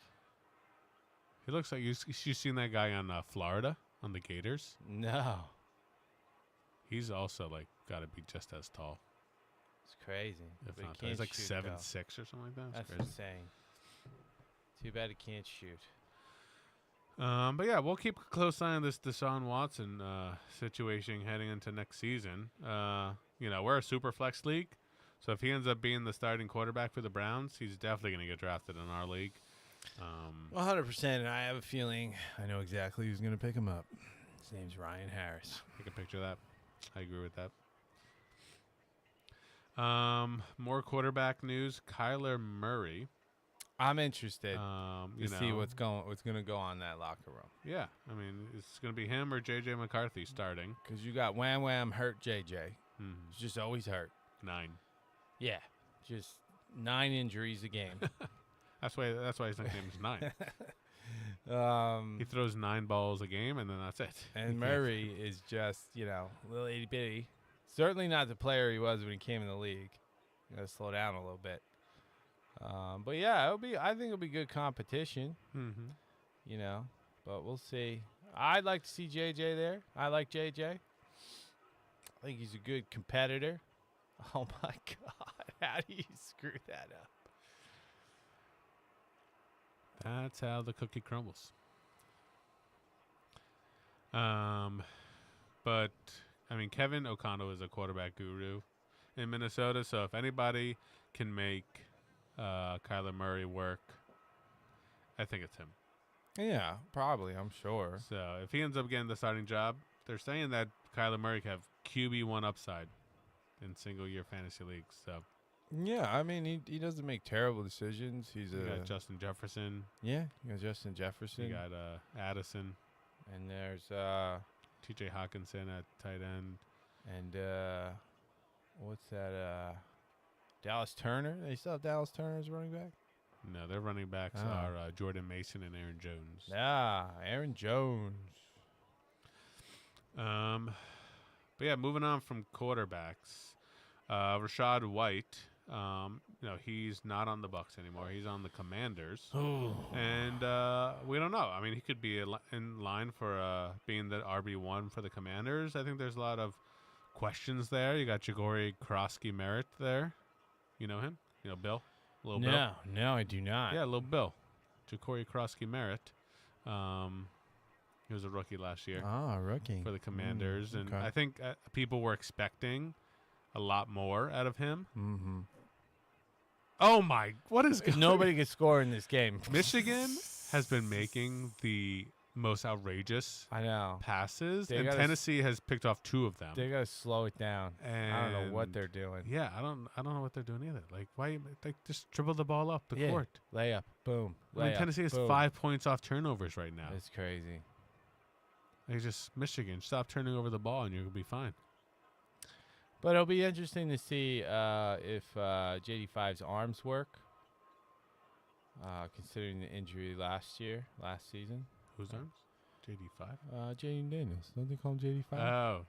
Speaker 2: He looks like you seen that guy on Florida on the Gators.
Speaker 1: No,
Speaker 2: He's also like got to be just as tall.
Speaker 1: it's crazy.
Speaker 2: If
Speaker 1: But he
Speaker 2: not,
Speaker 1: can't
Speaker 2: he's like
Speaker 1: shoot,
Speaker 2: 7'6"
Speaker 1: though.
Speaker 2: or something like that.
Speaker 1: That's
Speaker 2: It's crazy.
Speaker 1: insane. Too bad he can't shoot.
Speaker 2: But yeah, we'll keep a close eye on this Deshaun Watson situation heading into next season. We're a super flex league, so if he ends up being the starting quarterback for the Browns, he's definitely going to get drafted in our league.
Speaker 1: 100%, and I have a feeling I know exactly who's going to pick him up. His name's Ryan Harris.
Speaker 2: I can picture that. I agree with that. More quarterback news. Kyler Murray.
Speaker 1: I'm interested
Speaker 2: You
Speaker 1: to see
Speaker 2: know,
Speaker 1: what's going to go on in that locker room.
Speaker 2: Yeah, I mean, it's going to be him or J.J. McCarthy starting.
Speaker 1: Because you got Wham Wham hurt JJ.
Speaker 2: Mhm.
Speaker 1: He's just always hurt.
Speaker 2: 9.
Speaker 1: Yeah, just 9 injuries a game.
Speaker 2: That's why his nickname is 9. He
Speaker 1: He
Speaker 2: throws 9 balls a game, and then that's it. He
Speaker 1: and
Speaker 2: can't-
Speaker 1: Murray is just, little itty bitty. Certainly not the player he was when he came in the league. You got to slow down a little bit. But yeah, I think it'll be good competition.
Speaker 2: Mhm.
Speaker 1: But we'll see. I'd like to see JJ there. I like JJ. I think he's a good competitor. Oh my God! How do you screw that up?
Speaker 2: That's how the cookie crumbles. But I mean, Kevin O'Connell is a quarterback guru in Minnesota. So if anybody can make Kyler Murray work, I think it's him.
Speaker 1: Yeah, probably. I'm sure.
Speaker 2: So if he ends up getting the starting job, they're saying that Kyler Murray can have QB1 upside in single-year fantasy leagues. So
Speaker 1: Yeah, I mean, he doesn't make terrible decisions. He's
Speaker 2: you got Justin Jefferson,
Speaker 1: yeah, you got Justin Jefferson,
Speaker 2: you got Addison,
Speaker 1: and there's
Speaker 2: T.J. Hawkinson at tight end.
Speaker 1: and what's that? Dallas Turner. They still have Dallas Turner as running back.
Speaker 2: No, their running backs
Speaker 1: Oh.
Speaker 2: are Jordan Mason and Aaron Jones.
Speaker 1: Yeah, Aaron Jones.
Speaker 2: But yeah, moving on from quarterbacks, Rashad White. He's not on the Bucks anymore. He's on the Commanders, and we don't know. I mean, he could be in line for being the RB1 for the Commanders. I think there's a lot of questions there. You got Ja'Cory Krosky-Merritt there. You know him? You know Bill? Little Bill?
Speaker 1: No, I do not.
Speaker 2: Yeah, little Bill. Ja'Cory Krosky-Merritt. He was a rookie last year
Speaker 1: Rookie
Speaker 2: for the Commanders, and
Speaker 1: okay.
Speaker 2: I think people were expecting a lot more out of him.
Speaker 1: Mm-hmm.
Speaker 2: Oh my! What is going?
Speaker 1: Nobody can score in this game.
Speaker 2: Michigan has been making the most outrageous
Speaker 1: I know.
Speaker 2: passes,
Speaker 1: They
Speaker 2: and
Speaker 1: gotta
Speaker 2: Tennessee has picked off 2 of them.
Speaker 1: They gotta slow it down.
Speaker 2: And
Speaker 1: I don't know what they're doing.
Speaker 2: Yeah, I don't know what they're doing either. Like, why? Like, just dribble the ball up the
Speaker 1: Yeah.
Speaker 2: court.
Speaker 1: Layup, boom.
Speaker 2: I mean,
Speaker 1: Layup,
Speaker 2: Tennessee has
Speaker 1: boom.
Speaker 2: 5 points off turnovers right now.
Speaker 1: It's crazy.
Speaker 2: Like, just Michigan, stop turning over the ball, and you're gonna be fine.
Speaker 1: But it'll be interesting to see if JD5's arms work, considering the injury last season.
Speaker 2: Whose arms? JD5.
Speaker 1: Jaden Daniels. Don't they call him JD5?
Speaker 2: Oh.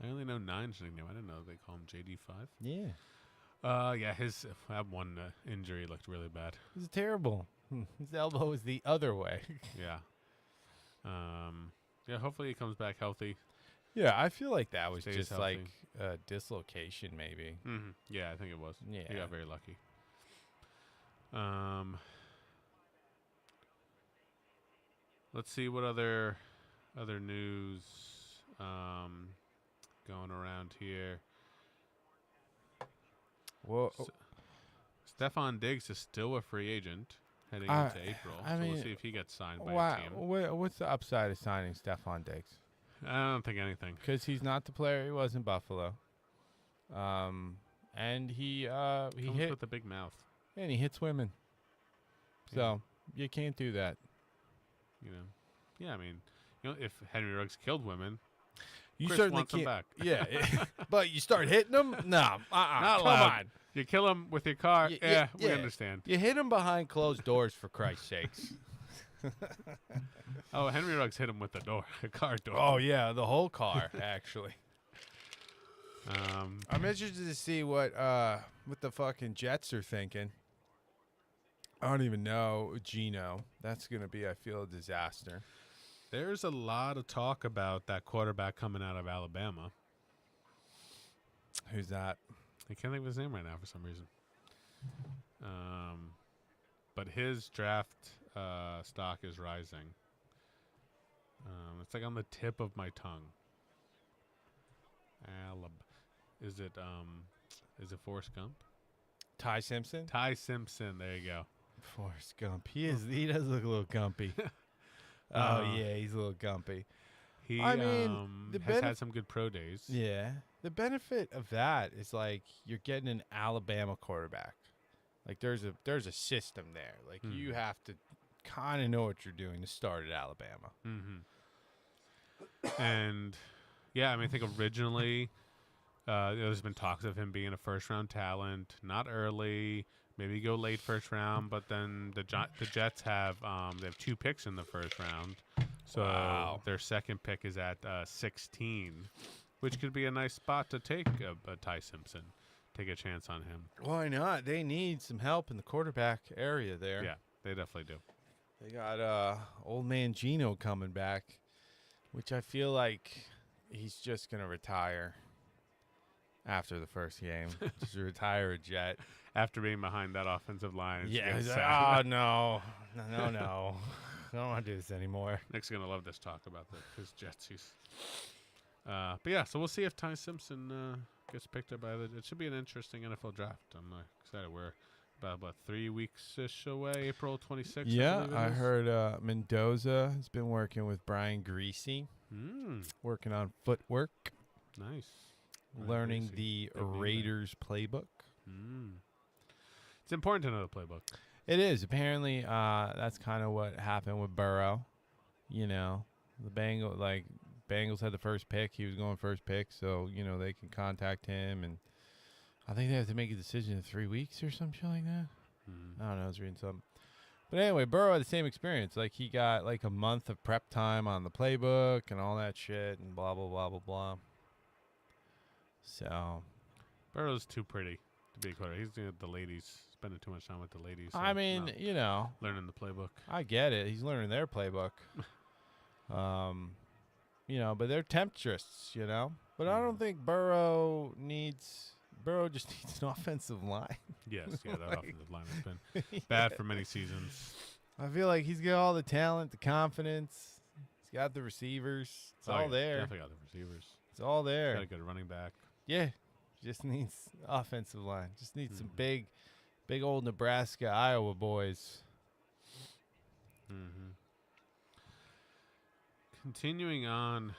Speaker 2: I only know Nine's nickname. I didn't know they call him JD5.
Speaker 1: Yeah.
Speaker 2: Yeah, his that one injury looked really bad.
Speaker 1: It was terrible. His elbow was the other way.
Speaker 2: Yeah. Yeah, hopefully he comes back healthy.
Speaker 1: Yeah, I feel like that was
Speaker 2: Stays
Speaker 1: just
Speaker 2: healthy.
Speaker 1: like a dislocation, maybe.
Speaker 2: Mm-hmm. Yeah, I think it was.
Speaker 1: Yeah.
Speaker 2: He got very lucky. Let's see what other news going around here.
Speaker 1: Well,
Speaker 2: Stephon Diggs is still a free agent heading
Speaker 1: I-
Speaker 2: into April.
Speaker 1: I
Speaker 2: So
Speaker 1: mean,
Speaker 2: we'll see if he gets signed by a
Speaker 1: wow,
Speaker 2: team.
Speaker 1: what's the upside of signing Stephon Diggs?
Speaker 2: I don't think anything.
Speaker 1: Because he's not the player he was in Buffalo. And he
Speaker 2: Comes
Speaker 1: hit
Speaker 2: with a big mouth.
Speaker 1: and he hits women. So you can't do that.
Speaker 2: You know. Yeah, I mean, if Henry Ruggs killed women,
Speaker 1: You
Speaker 2: Chris
Speaker 1: certainly
Speaker 2: wants him
Speaker 1: can't.
Speaker 2: back.
Speaker 1: Yeah, but you start hitting them? No,
Speaker 2: Not
Speaker 1: come
Speaker 2: allowed.
Speaker 1: on.
Speaker 2: You kill him with your car.
Speaker 1: Y-
Speaker 2: Yeah,
Speaker 1: yeah.
Speaker 2: we understand.
Speaker 1: You hit him behind closed doors, for Christ's sakes.
Speaker 2: Oh, Henry Ruggs hit him with the door, a car door.
Speaker 1: Oh yeah, the whole car actually.
Speaker 2: Um,
Speaker 1: I'm interested to see what the fucking Jets are thinking. I don't even know Geno. That's gonna be, I feel, a disaster.
Speaker 2: there's a lot of talk about that quarterback coming out of Alabama.
Speaker 1: Who's that?
Speaker 2: I can't think of his name right now for some reason. But his draft stock is rising. It's like on the tip of my tongue. Is it Forrest Gump?
Speaker 1: Ty Simpson?
Speaker 2: Ty Simpson. There you go.
Speaker 1: Forrest Gump. He does look a little gumpy. Yeah, he's a little gumpy.
Speaker 2: He
Speaker 1: I mean, the
Speaker 2: has had some good pro days.
Speaker 1: Yeah. The benefit of that is like you're getting an Alabama quarterback. Like there's a system there. Like you have to kind of know what you're doing to start at Alabama.
Speaker 2: Mm-hmm. And yeah, I mean, I think originally there's been talks of him being a first-round talent, not early, maybe go late first round, but then the Jets have they have 2 picks in the first round, so
Speaker 1: Wow.
Speaker 2: their second pick is at 16, which could be a nice spot to take a Ty Simpson, take a chance on him.
Speaker 1: Why not? They need some help in the quarterback area there.
Speaker 2: Yeah, they definitely do.
Speaker 1: They got old man Geno coming back, which I feel like he's just gonna retire. after the first game. Just retire a Jet.
Speaker 2: After being behind that offensive line. it's
Speaker 1: Yeah,
Speaker 2: getting
Speaker 1: he's like,
Speaker 2: sad.
Speaker 1: oh, no. No. I don't want to do this anymore.
Speaker 2: Nick's going to love this talk about his Jetsies. But yeah, so we'll see if Ty Simpson gets picked up by it should be an interesting NFL draft. I'm excited. We're about 3 weeks-ish away, April 26th.
Speaker 1: Yeah,
Speaker 2: believe it
Speaker 1: I
Speaker 2: is.
Speaker 1: heard Mendoza has been working with Brian Greasy, working on footwork,
Speaker 2: Nice. Brian
Speaker 1: learning
Speaker 2: Greasy.
Speaker 1: the
Speaker 2: Big name there.
Speaker 1: Raiders playbook.
Speaker 2: It's important to know the playbook.
Speaker 1: It is. Apparently, that's kind of what happened with Burrow. You know, the Bengals had the first pick. He was going first pick, so, they can contact him. And I think they have to make a decision in 3 weeks or something like that. I don't know. I was reading something. But anyway, Burrow had the same experience. Like, he got, like, a month of prep time on the playbook and all that shit and blah, blah, blah, blah, blah. So,
Speaker 2: Burrow's too pretty to be a quarterback. He's doing the ladies, spending too much time with the ladies. so
Speaker 1: I mean,
Speaker 2: not learning the playbook.
Speaker 1: I get it. He's learning their playbook. But they're temptress, But I don't think Burrow just needs an offensive line.
Speaker 2: Yes, yeah, that offensive line has been bad for many seasons.
Speaker 1: I feel like he's got all the talent, the confidence. He's got the receivers. It's all
Speaker 2: yeah,
Speaker 1: there.
Speaker 2: Definitely got the receivers.
Speaker 1: It's all
Speaker 2: Got
Speaker 1: there.
Speaker 2: a good running back.
Speaker 1: Yeah. Just needs offensive line. Just needs some big old Nebraska, Iowa boys.
Speaker 2: Continuing on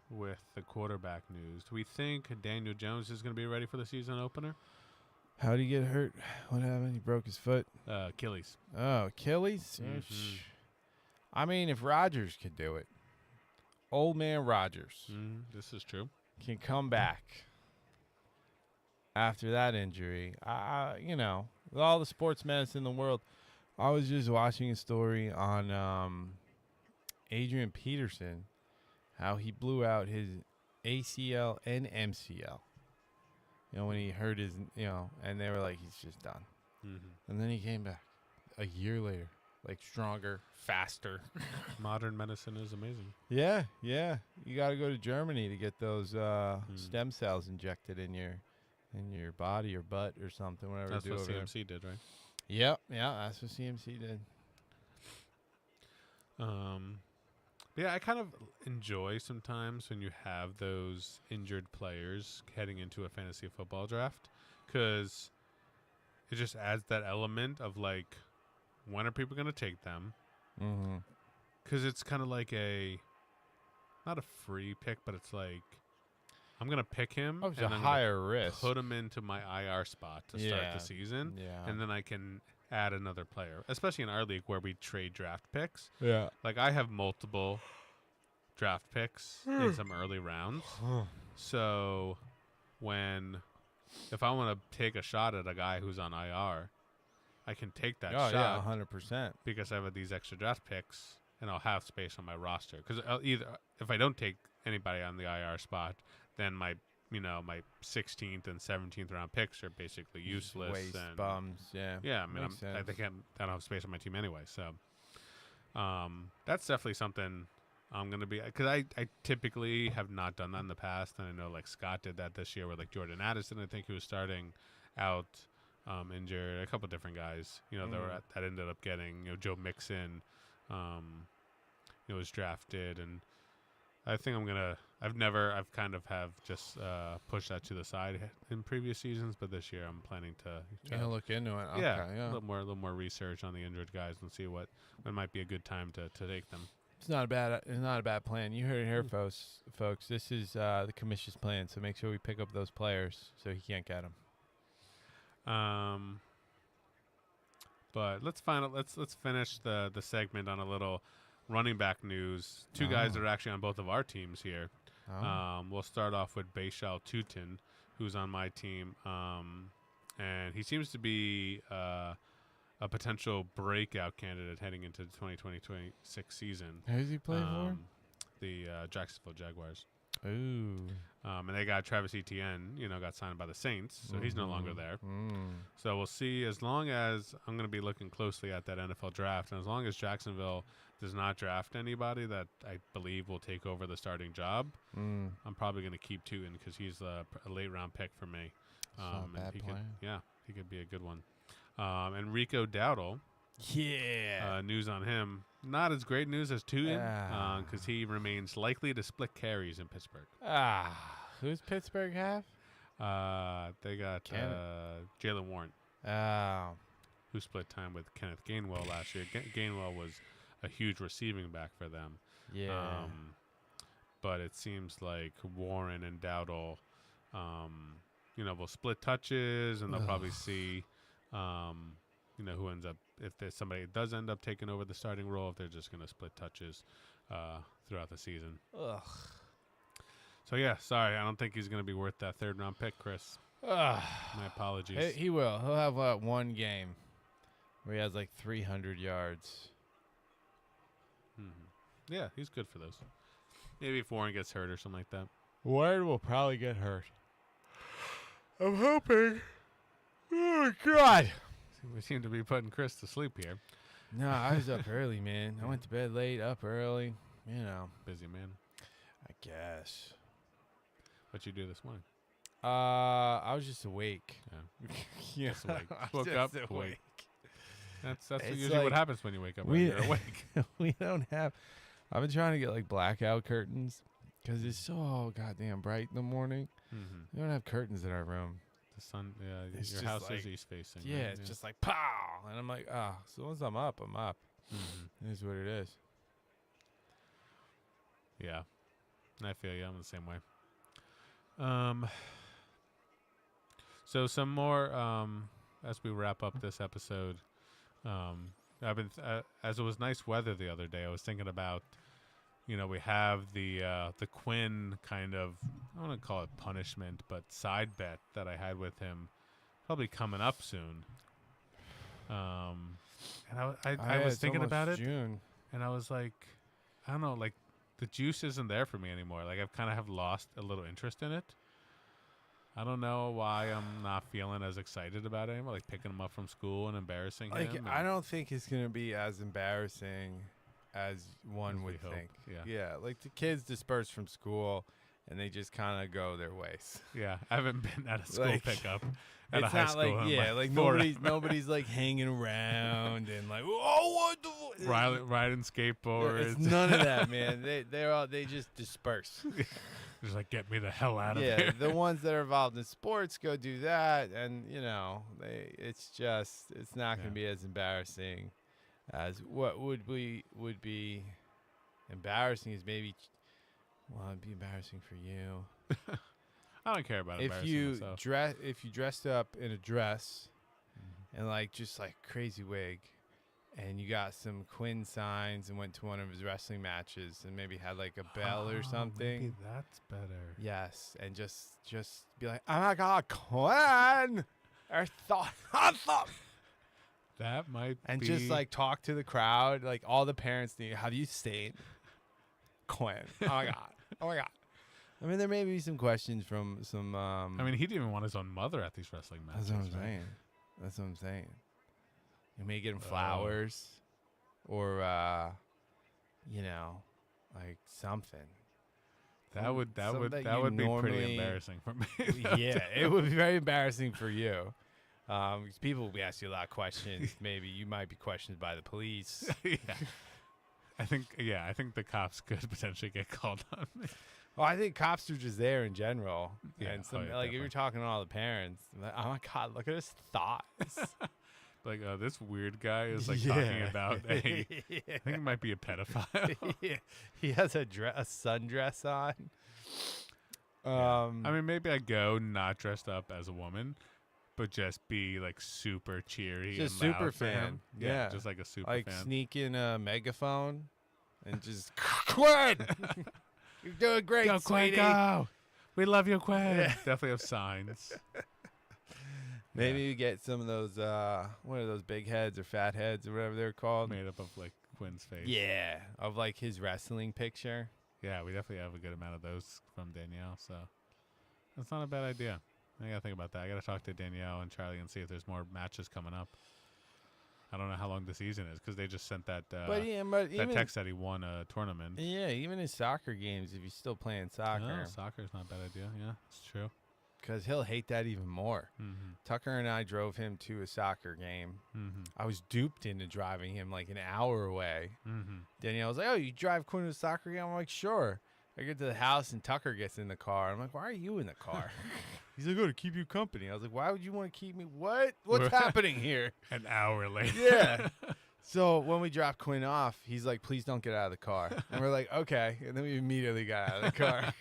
Speaker 2: with the quarterback news, do we think Daniel Jones is going to be ready for the season opener?
Speaker 1: How'd he get hurt? What happened? He broke his foot.
Speaker 2: Achilles.
Speaker 1: Oh, Achilles? I mean, if Rodgers could do it, old man Rodgers
Speaker 2: This is true.
Speaker 1: can come back after that injury. With all the sports medicine in the world, I was just watching a story on Adrian Peterson, how he blew out his ACL and MCL. When he hurt his, and they were like, he's just done. And then he came back a year later, like stronger, faster.
Speaker 2: Modern medicine is amazing.
Speaker 1: Yeah. You got to go to Germany to get those stem cells injected in your body or butt or something. Whatever.
Speaker 2: That's
Speaker 1: they do
Speaker 2: what
Speaker 1: over there.
Speaker 2: CMC did, right?
Speaker 1: Yep. Yeah, that's what CMC did.
Speaker 2: Yeah, I kind of enjoy sometimes when you have those injured players heading into a fantasy football draft, because it just adds that element of like, when are people going to take them? Because it's kind of like not a free pick, but it's like, I'm going to pick him.
Speaker 1: Oh, it's
Speaker 2: and
Speaker 1: a
Speaker 2: I'm
Speaker 1: higher
Speaker 2: gonna
Speaker 1: risk.
Speaker 2: Put him into my IR spot to start the season.
Speaker 1: Yeah.
Speaker 2: And then I can add another player, especially in our league where we trade draft picks.
Speaker 1: Yeah.
Speaker 2: Like, I have multiple draft picks in some early rounds. So if I want to take a shot at a guy who's on IR, I can take that shot.
Speaker 1: Yeah, 100%.
Speaker 2: Because I have these extra draft picks, and I'll have space on my roster. Because either if I don't take anybody on the IR spot, then my 16th and 17th round picks are basically useless.
Speaker 1: Waste
Speaker 2: and
Speaker 1: bums. Yeah.
Speaker 2: yeah, I mean,
Speaker 1: Makes
Speaker 2: I
Speaker 1: sense.
Speaker 2: don't have space on my team anyway. So that's definitely something I'm going to be, because I typically have not done that in the past. And I know like Scott did that this year with like Jordan Addison. I think he was starting out injured. A couple different guys, that ended up getting, Joe Mixon, was drafted. And I think I've kind of have just pushed that to the side in previous seasons, but this year I'm planning to
Speaker 1: Look into it. Okay,
Speaker 2: yeah,
Speaker 1: yeah.
Speaker 2: a little more research on the injured guys and see when might be a good time to take them.
Speaker 1: It's not a bad plan. You heard it here, folks. This is the commission's plan, so make sure we pick up those players so he can't get them.
Speaker 2: But let's finish the segment on a little running back news. Two guys that are actually on both of our teams here. We'll start off with Bashal Tutin, who's on my team, and he seems to be a potential breakout candidate heading into the 2026 season.
Speaker 1: Who's he play for?
Speaker 2: The Jacksonville Jaguars.
Speaker 1: Ooh.
Speaker 2: And they got Travis Etienne, got signed by the Saints, so he's no longer there. So we'll see. As long as I'm going to be looking closely at that NFL draft, and as long as Jacksonville does not draft anybody that I believe will take over the starting job, I'm probably going to keep Tootin because he's a late round pick for me.
Speaker 1: Not a bad plan.
Speaker 2: He could be a good one. And Rico Dowdle.
Speaker 1: Yeah.
Speaker 2: News on him. Not as great news as Tootin
Speaker 1: Ah.
Speaker 2: because he remains likely to split carries in Pittsburgh.
Speaker 1: Who's Pittsburgh have?
Speaker 2: They got Jalen Warren,
Speaker 1: Oh.
Speaker 2: who split time with Kenneth Gainwell last year. Gainwell was a huge receiving back for them.
Speaker 1: Yeah.
Speaker 2: But it seems like Warren and Dowdle, will split touches, and they'll probably see, who ends up, if there's somebody that does end up taking over the starting role, if they're just going to split touches throughout the season.
Speaker 1: Ugh.
Speaker 2: So, yeah, sorry. I don't think he's going to be worth that third-round pick, Chris.
Speaker 1: Ugh.
Speaker 2: My apologies.
Speaker 1: He will. He'll have one game where he has like 300 yards.
Speaker 2: Yeah, he's good for those. Maybe if Warren gets hurt or something like that.
Speaker 1: Warren will probably get hurt. I'm hoping. Oh, God.
Speaker 2: We seem to be putting Chris to sleep here.
Speaker 1: No, I was up early, man. I went to bed late, up early.
Speaker 2: Busy man.
Speaker 1: I guess.
Speaker 2: What'd you do this morning?
Speaker 1: I was just awake.
Speaker 2: Yeah. Just awake. Woke up, awake. That's
Speaker 1: It's
Speaker 2: usually
Speaker 1: like
Speaker 2: what happens when you wake up.
Speaker 1: we-
Speaker 2: You're awake.
Speaker 1: We don't have. I've been trying to get like blackout curtains because it's so goddamn bright in the morning. We don't have curtains in our room.
Speaker 2: The sun,
Speaker 1: It's
Speaker 2: your
Speaker 1: just
Speaker 2: house
Speaker 1: like-
Speaker 2: is east facing.
Speaker 1: Yeah,
Speaker 2: right?
Speaker 1: it's just like pow, and I'm like, as soon as I'm up, I'm up. It is what it is.
Speaker 2: Yeah. I feel you. I'm the same way. So some more as we wrap up this episode. I've been as it was nice weather the other day. I was thinking about, we have the Quinn kind of, I don't want to call it punishment, but side bet that I had with him, probably coming up soon. And I was thinking about it,
Speaker 1: June.
Speaker 2: and I was like, I don't know, like the juice isn't there for me anymore. Like I've kind of have lost a little interest in it. I don't know why I'm not feeling as excited about it anymore, like picking him up from school and embarrassing him.
Speaker 1: I don't think it's gonna be as embarrassing as one
Speaker 2: As we
Speaker 1: would
Speaker 2: hope,
Speaker 1: think.
Speaker 2: yeah.
Speaker 1: Like the kids disperse from school and they just kind of go their ways.
Speaker 2: Yeah, I haven't been at a school
Speaker 1: Like,
Speaker 2: pickup at a
Speaker 1: It's
Speaker 2: high
Speaker 1: not
Speaker 2: school.
Speaker 1: like
Speaker 2: in
Speaker 1: like
Speaker 2: forever.
Speaker 1: nobody's like hanging around and like what the
Speaker 2: riding skateboards.
Speaker 1: It's none of that, man. They just disperse.
Speaker 2: Just like get me the hell out of
Speaker 1: Yeah,
Speaker 2: here.
Speaker 1: the ones that are involved in sports go do that, and it's not going to be as embarrassing as what would be embarrassing is maybe. Well, it'd be embarrassing for you
Speaker 2: I don't care about
Speaker 1: if
Speaker 2: embarrassing
Speaker 1: you
Speaker 2: myself.
Speaker 1: if you dressed up in a dress and like just like crazy wig, and you got some Quinn signs and went to one of his wrestling matches and maybe had like a bell or something.
Speaker 2: Maybe that's better.
Speaker 1: Yes, and just be like, oh my God, Quinn! I thought.
Speaker 2: That might
Speaker 1: And
Speaker 2: be.
Speaker 1: just like talk to the crowd, like all the parents need. Have you stayed? Quinn. Oh my God. Oh my God. I mean, there may be some questions from some.
Speaker 2: I mean, he didn't even want his own mother at these wrestling matches.
Speaker 1: that's what I'm
Speaker 2: right?
Speaker 1: saying. That's what I'm saying. You may get him flowers, or like something.
Speaker 2: That would
Speaker 1: Something that
Speaker 2: be
Speaker 1: you
Speaker 2: pretty
Speaker 1: normally-
Speaker 2: embarrassing for me.
Speaker 1: Yeah, it would be very embarrassing for you. 'Cause people will ask you a lot of questions. Maybe you might be questioned by the police.
Speaker 2: Yeah. I think the cops could potentially get called on me.
Speaker 1: Well, I think cops are just there in general.
Speaker 2: Yeah,
Speaker 1: And
Speaker 2: oh, yeah,
Speaker 1: if
Speaker 2: definitely.
Speaker 1: you're talking to all the parents, like, oh my God, look at his thighs.
Speaker 2: Like, this weird guy is like talking about I think he might be a pedophile.
Speaker 1: Yeah. He has a sundress on.
Speaker 2: Yeah. I mean, maybe I go not dressed up as a woman, but just be like super cheery,
Speaker 1: Just
Speaker 2: and loud
Speaker 1: super
Speaker 2: for him.
Speaker 1: fan. Yeah.
Speaker 2: just like a super
Speaker 1: like
Speaker 2: fan.
Speaker 1: sneak in a megaphone and just Quinn, you're doing great,
Speaker 2: Go, Quinn,
Speaker 1: sweetie.
Speaker 2: go! We love you, Quinn.
Speaker 1: Yeah.
Speaker 2: Definitely have signs.
Speaker 1: Maybe you get some of those, what are those, big heads or fat heads or whatever they're called?
Speaker 2: Made up of like Quinn's face.
Speaker 1: Yeah, of like his wrestling picture.
Speaker 2: Yeah, we definitely have a good amount of those from Danielle, so that's not a bad idea. I gotta think about that. I gotta talk to Danielle and Charlie and see if there's more matches coming up. I don't know how long the season is because they just sent that
Speaker 1: but
Speaker 2: that
Speaker 1: even
Speaker 2: text that he won a tournament.
Speaker 1: yeah, even in soccer games, if you're still playing soccer,
Speaker 2: Soccer's not a bad idea. Yeah, it's true.
Speaker 1: because he'll hate that even more.
Speaker 2: Mm-hmm.
Speaker 1: Tucker and I drove him to a soccer game.
Speaker 2: Mm-hmm.
Speaker 1: I was duped into driving him like an hour away.
Speaker 2: Mm-hmm.
Speaker 1: Danielle was like, "Oh, you drive Quinn to a soccer game?" I'm like, "Sure." I get to the house and Tucker gets in the car. I'm like, "Why are you in the car?" He's like, "Oh, to keep you company." I was like, "Why would you want to keep me? What's happening here?"
Speaker 2: An hour later.
Speaker 1: Yeah. So when we dropped Quinn off, he's like, "Please don't get out of the car." And we're like, "Okay." And then we immediately got out of the car.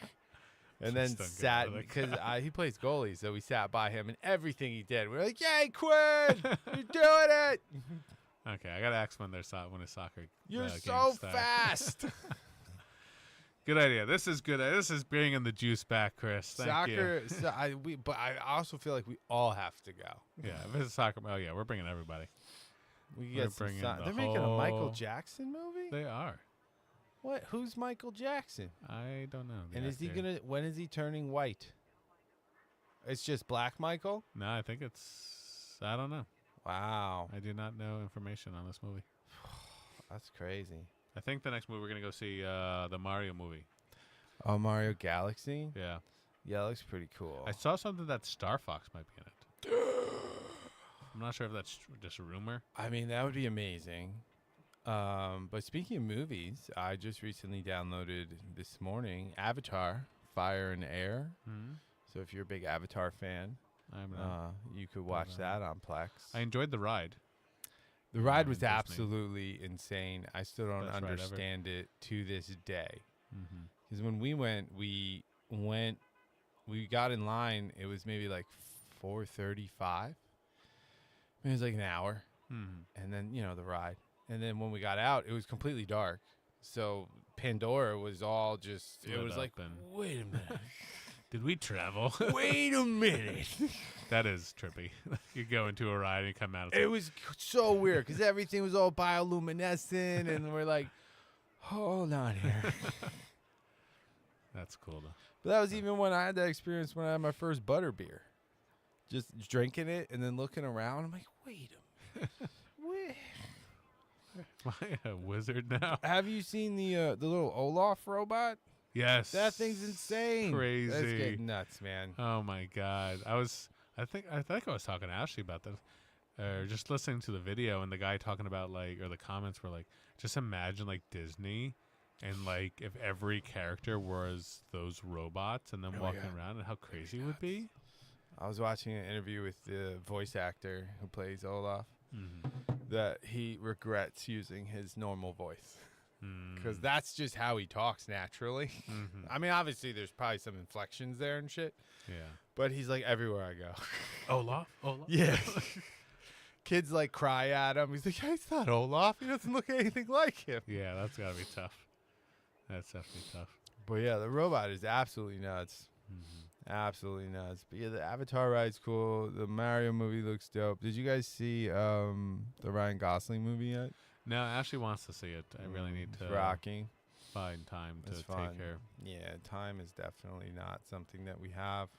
Speaker 1: And then
Speaker 2: Please don't get out
Speaker 1: sat
Speaker 2: of the
Speaker 1: because he plays goalie, so we sat by him and everything he did. We're like, "Yay, Quinn! You're doing it!
Speaker 2: Okay, I gotta ask when his soccer.
Speaker 1: You're
Speaker 2: games
Speaker 1: so
Speaker 2: start.
Speaker 1: fast!"
Speaker 2: Good idea. This is good. This is bringing the juice back, Chris. Thank you.
Speaker 1: Soccer. But I also feel like we all have to go.
Speaker 2: Yeah, if it's soccer. Oh yeah, we're bringing everybody.
Speaker 1: We can
Speaker 2: We're
Speaker 1: get some.
Speaker 2: bringing the
Speaker 1: They're making a Michael
Speaker 2: whole-
Speaker 1: Jackson movie.
Speaker 2: They are.
Speaker 1: What? Who's Michael Jackson?
Speaker 2: I don't know. the
Speaker 1: And is he
Speaker 2: actor.
Speaker 1: gonna? When is he turning white? It's just Black Michael.
Speaker 2: No, I think it's. I don't know.
Speaker 1: Wow,
Speaker 2: I do not know information on this movie.
Speaker 1: that's crazy.
Speaker 2: I think the next movie we're gonna go see the Mario movie.
Speaker 1: Oh, Mario Galaxy.
Speaker 2: Yeah,
Speaker 1: Yeah, it looks pretty cool.
Speaker 2: I saw something that Star Fox might be in it. I'm not sure if that's just a rumor.
Speaker 1: I mean, that would be amazing. But speaking of movies, I just recently downloaded this morning Avatar: Fire and Air.
Speaker 2: Mm-hmm.
Speaker 1: So if you're a big Avatar fan,
Speaker 2: I'm not.
Speaker 1: you could watch that on Plex.
Speaker 2: I enjoyed the ride.
Speaker 1: The ride was
Speaker 2: Disney.
Speaker 1: absolutely insane. I still don't
Speaker 2: Best ride ever.
Speaker 1: understand it to this day.
Speaker 2: Mm-hmm.
Speaker 1: Because when we got in line. It was maybe like 4:35. It was like an hour,
Speaker 2: Mm-hmm.
Speaker 1: and then the ride. And then when we got out, it was completely dark. So Pandora was all just. It
Speaker 2: Lit
Speaker 1: was
Speaker 2: up
Speaker 1: like,
Speaker 2: and-
Speaker 1: wait a minute,
Speaker 2: Did we travel?
Speaker 1: wait a minute.
Speaker 2: That is trippy. You go into a ride and you come out. It's
Speaker 1: It
Speaker 2: like,
Speaker 1: was so weird because everything was all bioluminescent, and we're like, hold on here.
Speaker 2: that's cool though.
Speaker 1: But that was even when I had that experience when I had my first butterbeer. Just drinking it and then looking around. I'm like, wait a minute. Wait.
Speaker 2: Am I a wizard now?
Speaker 1: Have you seen the little Olaf robot?
Speaker 2: Yes.
Speaker 1: That thing's insane. That's
Speaker 2: Crazy.
Speaker 1: getting nuts, man.
Speaker 2: Oh my god. I think I was talking to Ashley about that. Just listening to the video and the guy talking about or the comments were like, just imagine like Disney and like if every character was those robots and then
Speaker 1: Oh,
Speaker 2: walking
Speaker 1: yeah.
Speaker 2: around and how crazy it would be.
Speaker 1: I was watching an interview with the voice actor who plays Olaf
Speaker 2: Mm-hmm.
Speaker 1: that he regrets using his normal voice
Speaker 2: Mm.
Speaker 1: because that's just how he talks naturally.
Speaker 2: Mhm.
Speaker 1: I mean, obviously, there's probably some inflections there and shit,
Speaker 2: Yeah.
Speaker 1: but he's like everywhere I go.
Speaker 2: Olaf?
Speaker 1: Yeah. Kids like cry at him. He's like, it's not Olaf. He doesn't look anything like him.
Speaker 2: Yeah, that's gotta be tough. That's definitely tough.
Speaker 1: But yeah, the robot is absolutely nuts.
Speaker 2: Mm-hmm.
Speaker 1: Absolutely nuts. But yeah, the Avatar ride's cool. The Mario movie looks dope. Did you guys see the Ryan Gosling movie yet?
Speaker 2: No, Ashley wants to see it. I really need
Speaker 1: It's
Speaker 2: to
Speaker 1: Rocky.
Speaker 2: find time to
Speaker 1: It's fun.
Speaker 2: take her.
Speaker 1: Yeah, time is definitely not something that we have.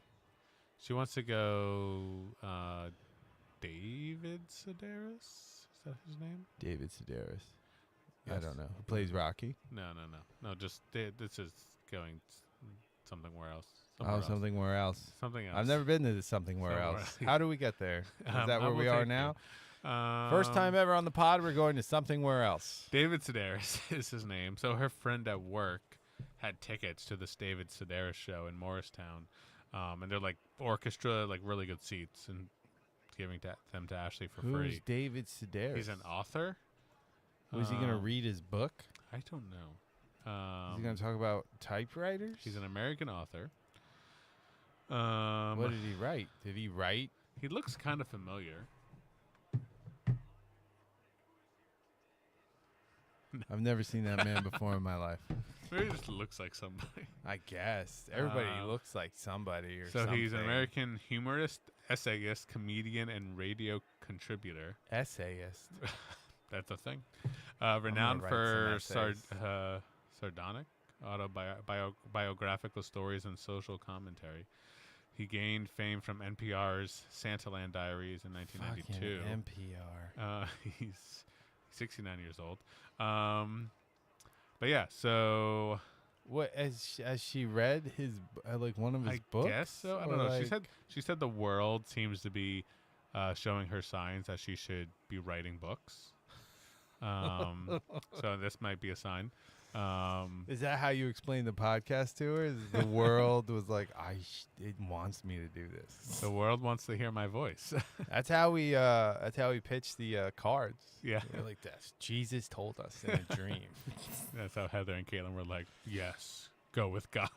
Speaker 2: She wants to go David Sedaris? Is that his name?
Speaker 1: David Sedaris. I
Speaker 2: Yes.
Speaker 1: don't know. Who plays Rocky?
Speaker 2: No. Just this is going somewhere else.
Speaker 1: Something where else.
Speaker 2: Something else.
Speaker 1: I've never been to somewhere
Speaker 2: Somewhere
Speaker 1: else.
Speaker 2: else.
Speaker 1: How do we get there? Is that
Speaker 2: I
Speaker 1: where
Speaker 2: will
Speaker 1: we are
Speaker 2: take
Speaker 1: now?
Speaker 2: you.
Speaker 1: First time ever on the pod, we're going to something where else.
Speaker 2: David Sedaris is his name. So her friend at work had tickets to this David Sedaris show in Morristown, and they're like orchestra, like really good seats, and giving them to Ashley for
Speaker 1: Who's
Speaker 2: free.
Speaker 1: David Sedaris?
Speaker 2: He's an author.
Speaker 1: Was he going to
Speaker 2: Um,
Speaker 1: read his book?
Speaker 2: I don't know.
Speaker 1: Is he going to talk about typewriters?
Speaker 2: He's an American author.
Speaker 1: What did he write? Did he write?
Speaker 2: He looks kind of familiar.
Speaker 1: I've never seen that man before in my life.
Speaker 2: Maybe he just looks like somebody.
Speaker 1: I guess. Everybody
Speaker 2: Uh,
Speaker 1: looks like somebody or
Speaker 2: So
Speaker 1: something.
Speaker 2: he's an American humorist, essayist, comedian, and radio contributor.
Speaker 1: essayist.
Speaker 2: That's a thing. Renowned
Speaker 1: write
Speaker 2: for
Speaker 1: some essays.
Speaker 2: sardonic biographical stories and social commentary. He gained fame from NPR's Santaland Diaries in 1992.
Speaker 1: Fucking NPR.
Speaker 2: He's 69 years old. But yeah, so
Speaker 1: What has she read his like one of his books?
Speaker 2: I guess so. I don't know. She said the world seems to be showing her signs that she should be writing books. So this might be a sign.
Speaker 1: Is that how you explain the podcast to her? Is the world was like, it wants me to do this.
Speaker 2: The world wants to hear my voice.
Speaker 1: That's how we pitch the cards.
Speaker 2: Yeah.
Speaker 1: We're like this. Jesus told us in a dream.
Speaker 2: That's how Heather and Caitlin were like, yes, go with God.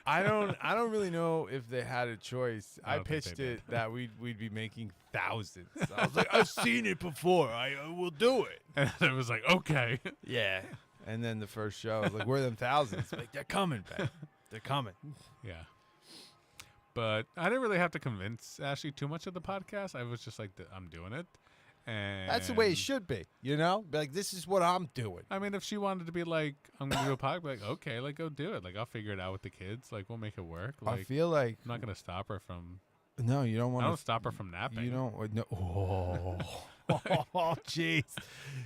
Speaker 1: I don't really know if they had a choice.
Speaker 2: I
Speaker 1: I
Speaker 2: don't think
Speaker 1: pitched
Speaker 2: they
Speaker 1: it
Speaker 2: did.
Speaker 1: that we'd be making thousands. I was like, I've seen it before. I will do it.
Speaker 2: And it was like, okay.
Speaker 1: Yeah. And then the first show, I was like, where are them thousands? Like, they're coming, babe. They're coming.
Speaker 2: Yeah. But I didn't really have to convince Ashley too much of the podcast. I was just like, I'm doing it. And
Speaker 1: That's the way it should be, you know? Be like, this is what I'm doing.
Speaker 2: I mean, if she wanted to be like, I'm going to do a podcast, like, okay, like, go do it. Like, I'll figure it out with the kids. Like, we'll make it work. Like,
Speaker 1: I feel like
Speaker 2: I'm not going to stop her from,
Speaker 1: no, you don't
Speaker 2: I
Speaker 1: want
Speaker 2: don't
Speaker 1: to.
Speaker 2: stop her from napping.
Speaker 1: You don't. No. Oh, jeez.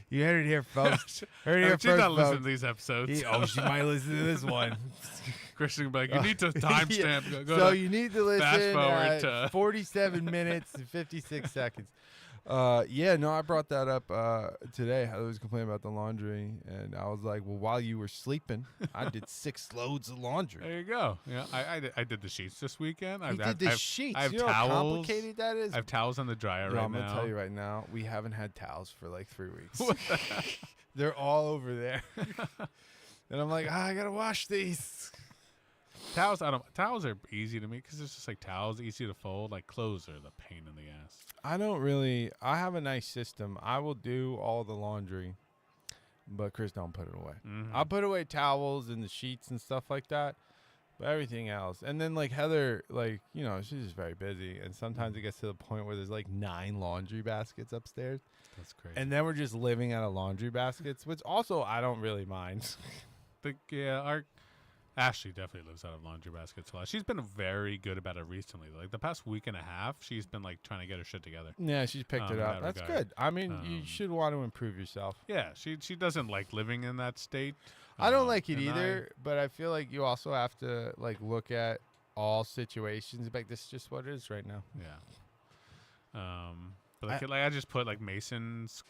Speaker 1: You heard it here, folks. Heard it here
Speaker 2: She's
Speaker 1: first,
Speaker 2: not listening
Speaker 1: folks.
Speaker 2: to these episodes.
Speaker 1: She might listen to this one.
Speaker 2: Christian will be like, you need to timestamp.
Speaker 1: Yeah.
Speaker 2: Go
Speaker 1: So
Speaker 2: to
Speaker 1: you need to listen
Speaker 2: fast forward
Speaker 1: at
Speaker 2: to-
Speaker 1: 47 minutes and 56 seconds. Yeah, no, I brought that up today. I was complaining about the laundry, and I was like, well, while you were sleeping, I did 6 loads of laundry.
Speaker 2: There you go. Yeah, I did the sheets this weekend.
Speaker 1: You did the sheets.
Speaker 2: I have
Speaker 1: you know
Speaker 2: towels.
Speaker 1: how complicated that is?
Speaker 2: I have towels on the dryer
Speaker 1: Yo,
Speaker 2: right
Speaker 1: I'm
Speaker 2: now.
Speaker 1: gonna tell you right now, we haven't had towels for like 3 weeks. They're all over there, and I'm like, I gotta wash these.
Speaker 2: Towels are easy to me because it's just like towels, easy to fold. Like clothes are the pain in the ass.
Speaker 1: I have a nice system. I will do all the laundry, but Chris don't put it away.
Speaker 2: Mm-hmm.
Speaker 1: I'll put away towels and the sheets and stuff like that, but everything else. And then like Heather, like, you know, she's just very busy, and sometimes it gets to the point where there's like 9 laundry baskets upstairs,
Speaker 2: That's crazy.
Speaker 1: and then we're just living out of laundry baskets, which also I don't really mind.
Speaker 2: Our Ashley definitely lives out of laundry baskets a lot. She's been very good about it recently. Like the past week and a half, she's been like trying to get her shit together.
Speaker 1: Yeah, she's picked it
Speaker 2: In
Speaker 1: up.
Speaker 2: that
Speaker 1: That's
Speaker 2: regard.
Speaker 1: good. I mean, you should want to improve yourself.
Speaker 2: Yeah, she doesn't like living in that state.
Speaker 1: I don't like it
Speaker 2: and
Speaker 1: either, but I feel like you also have to like look at all situations. Like, this is just what it is right now.
Speaker 2: Yeah. But I just put like Mason's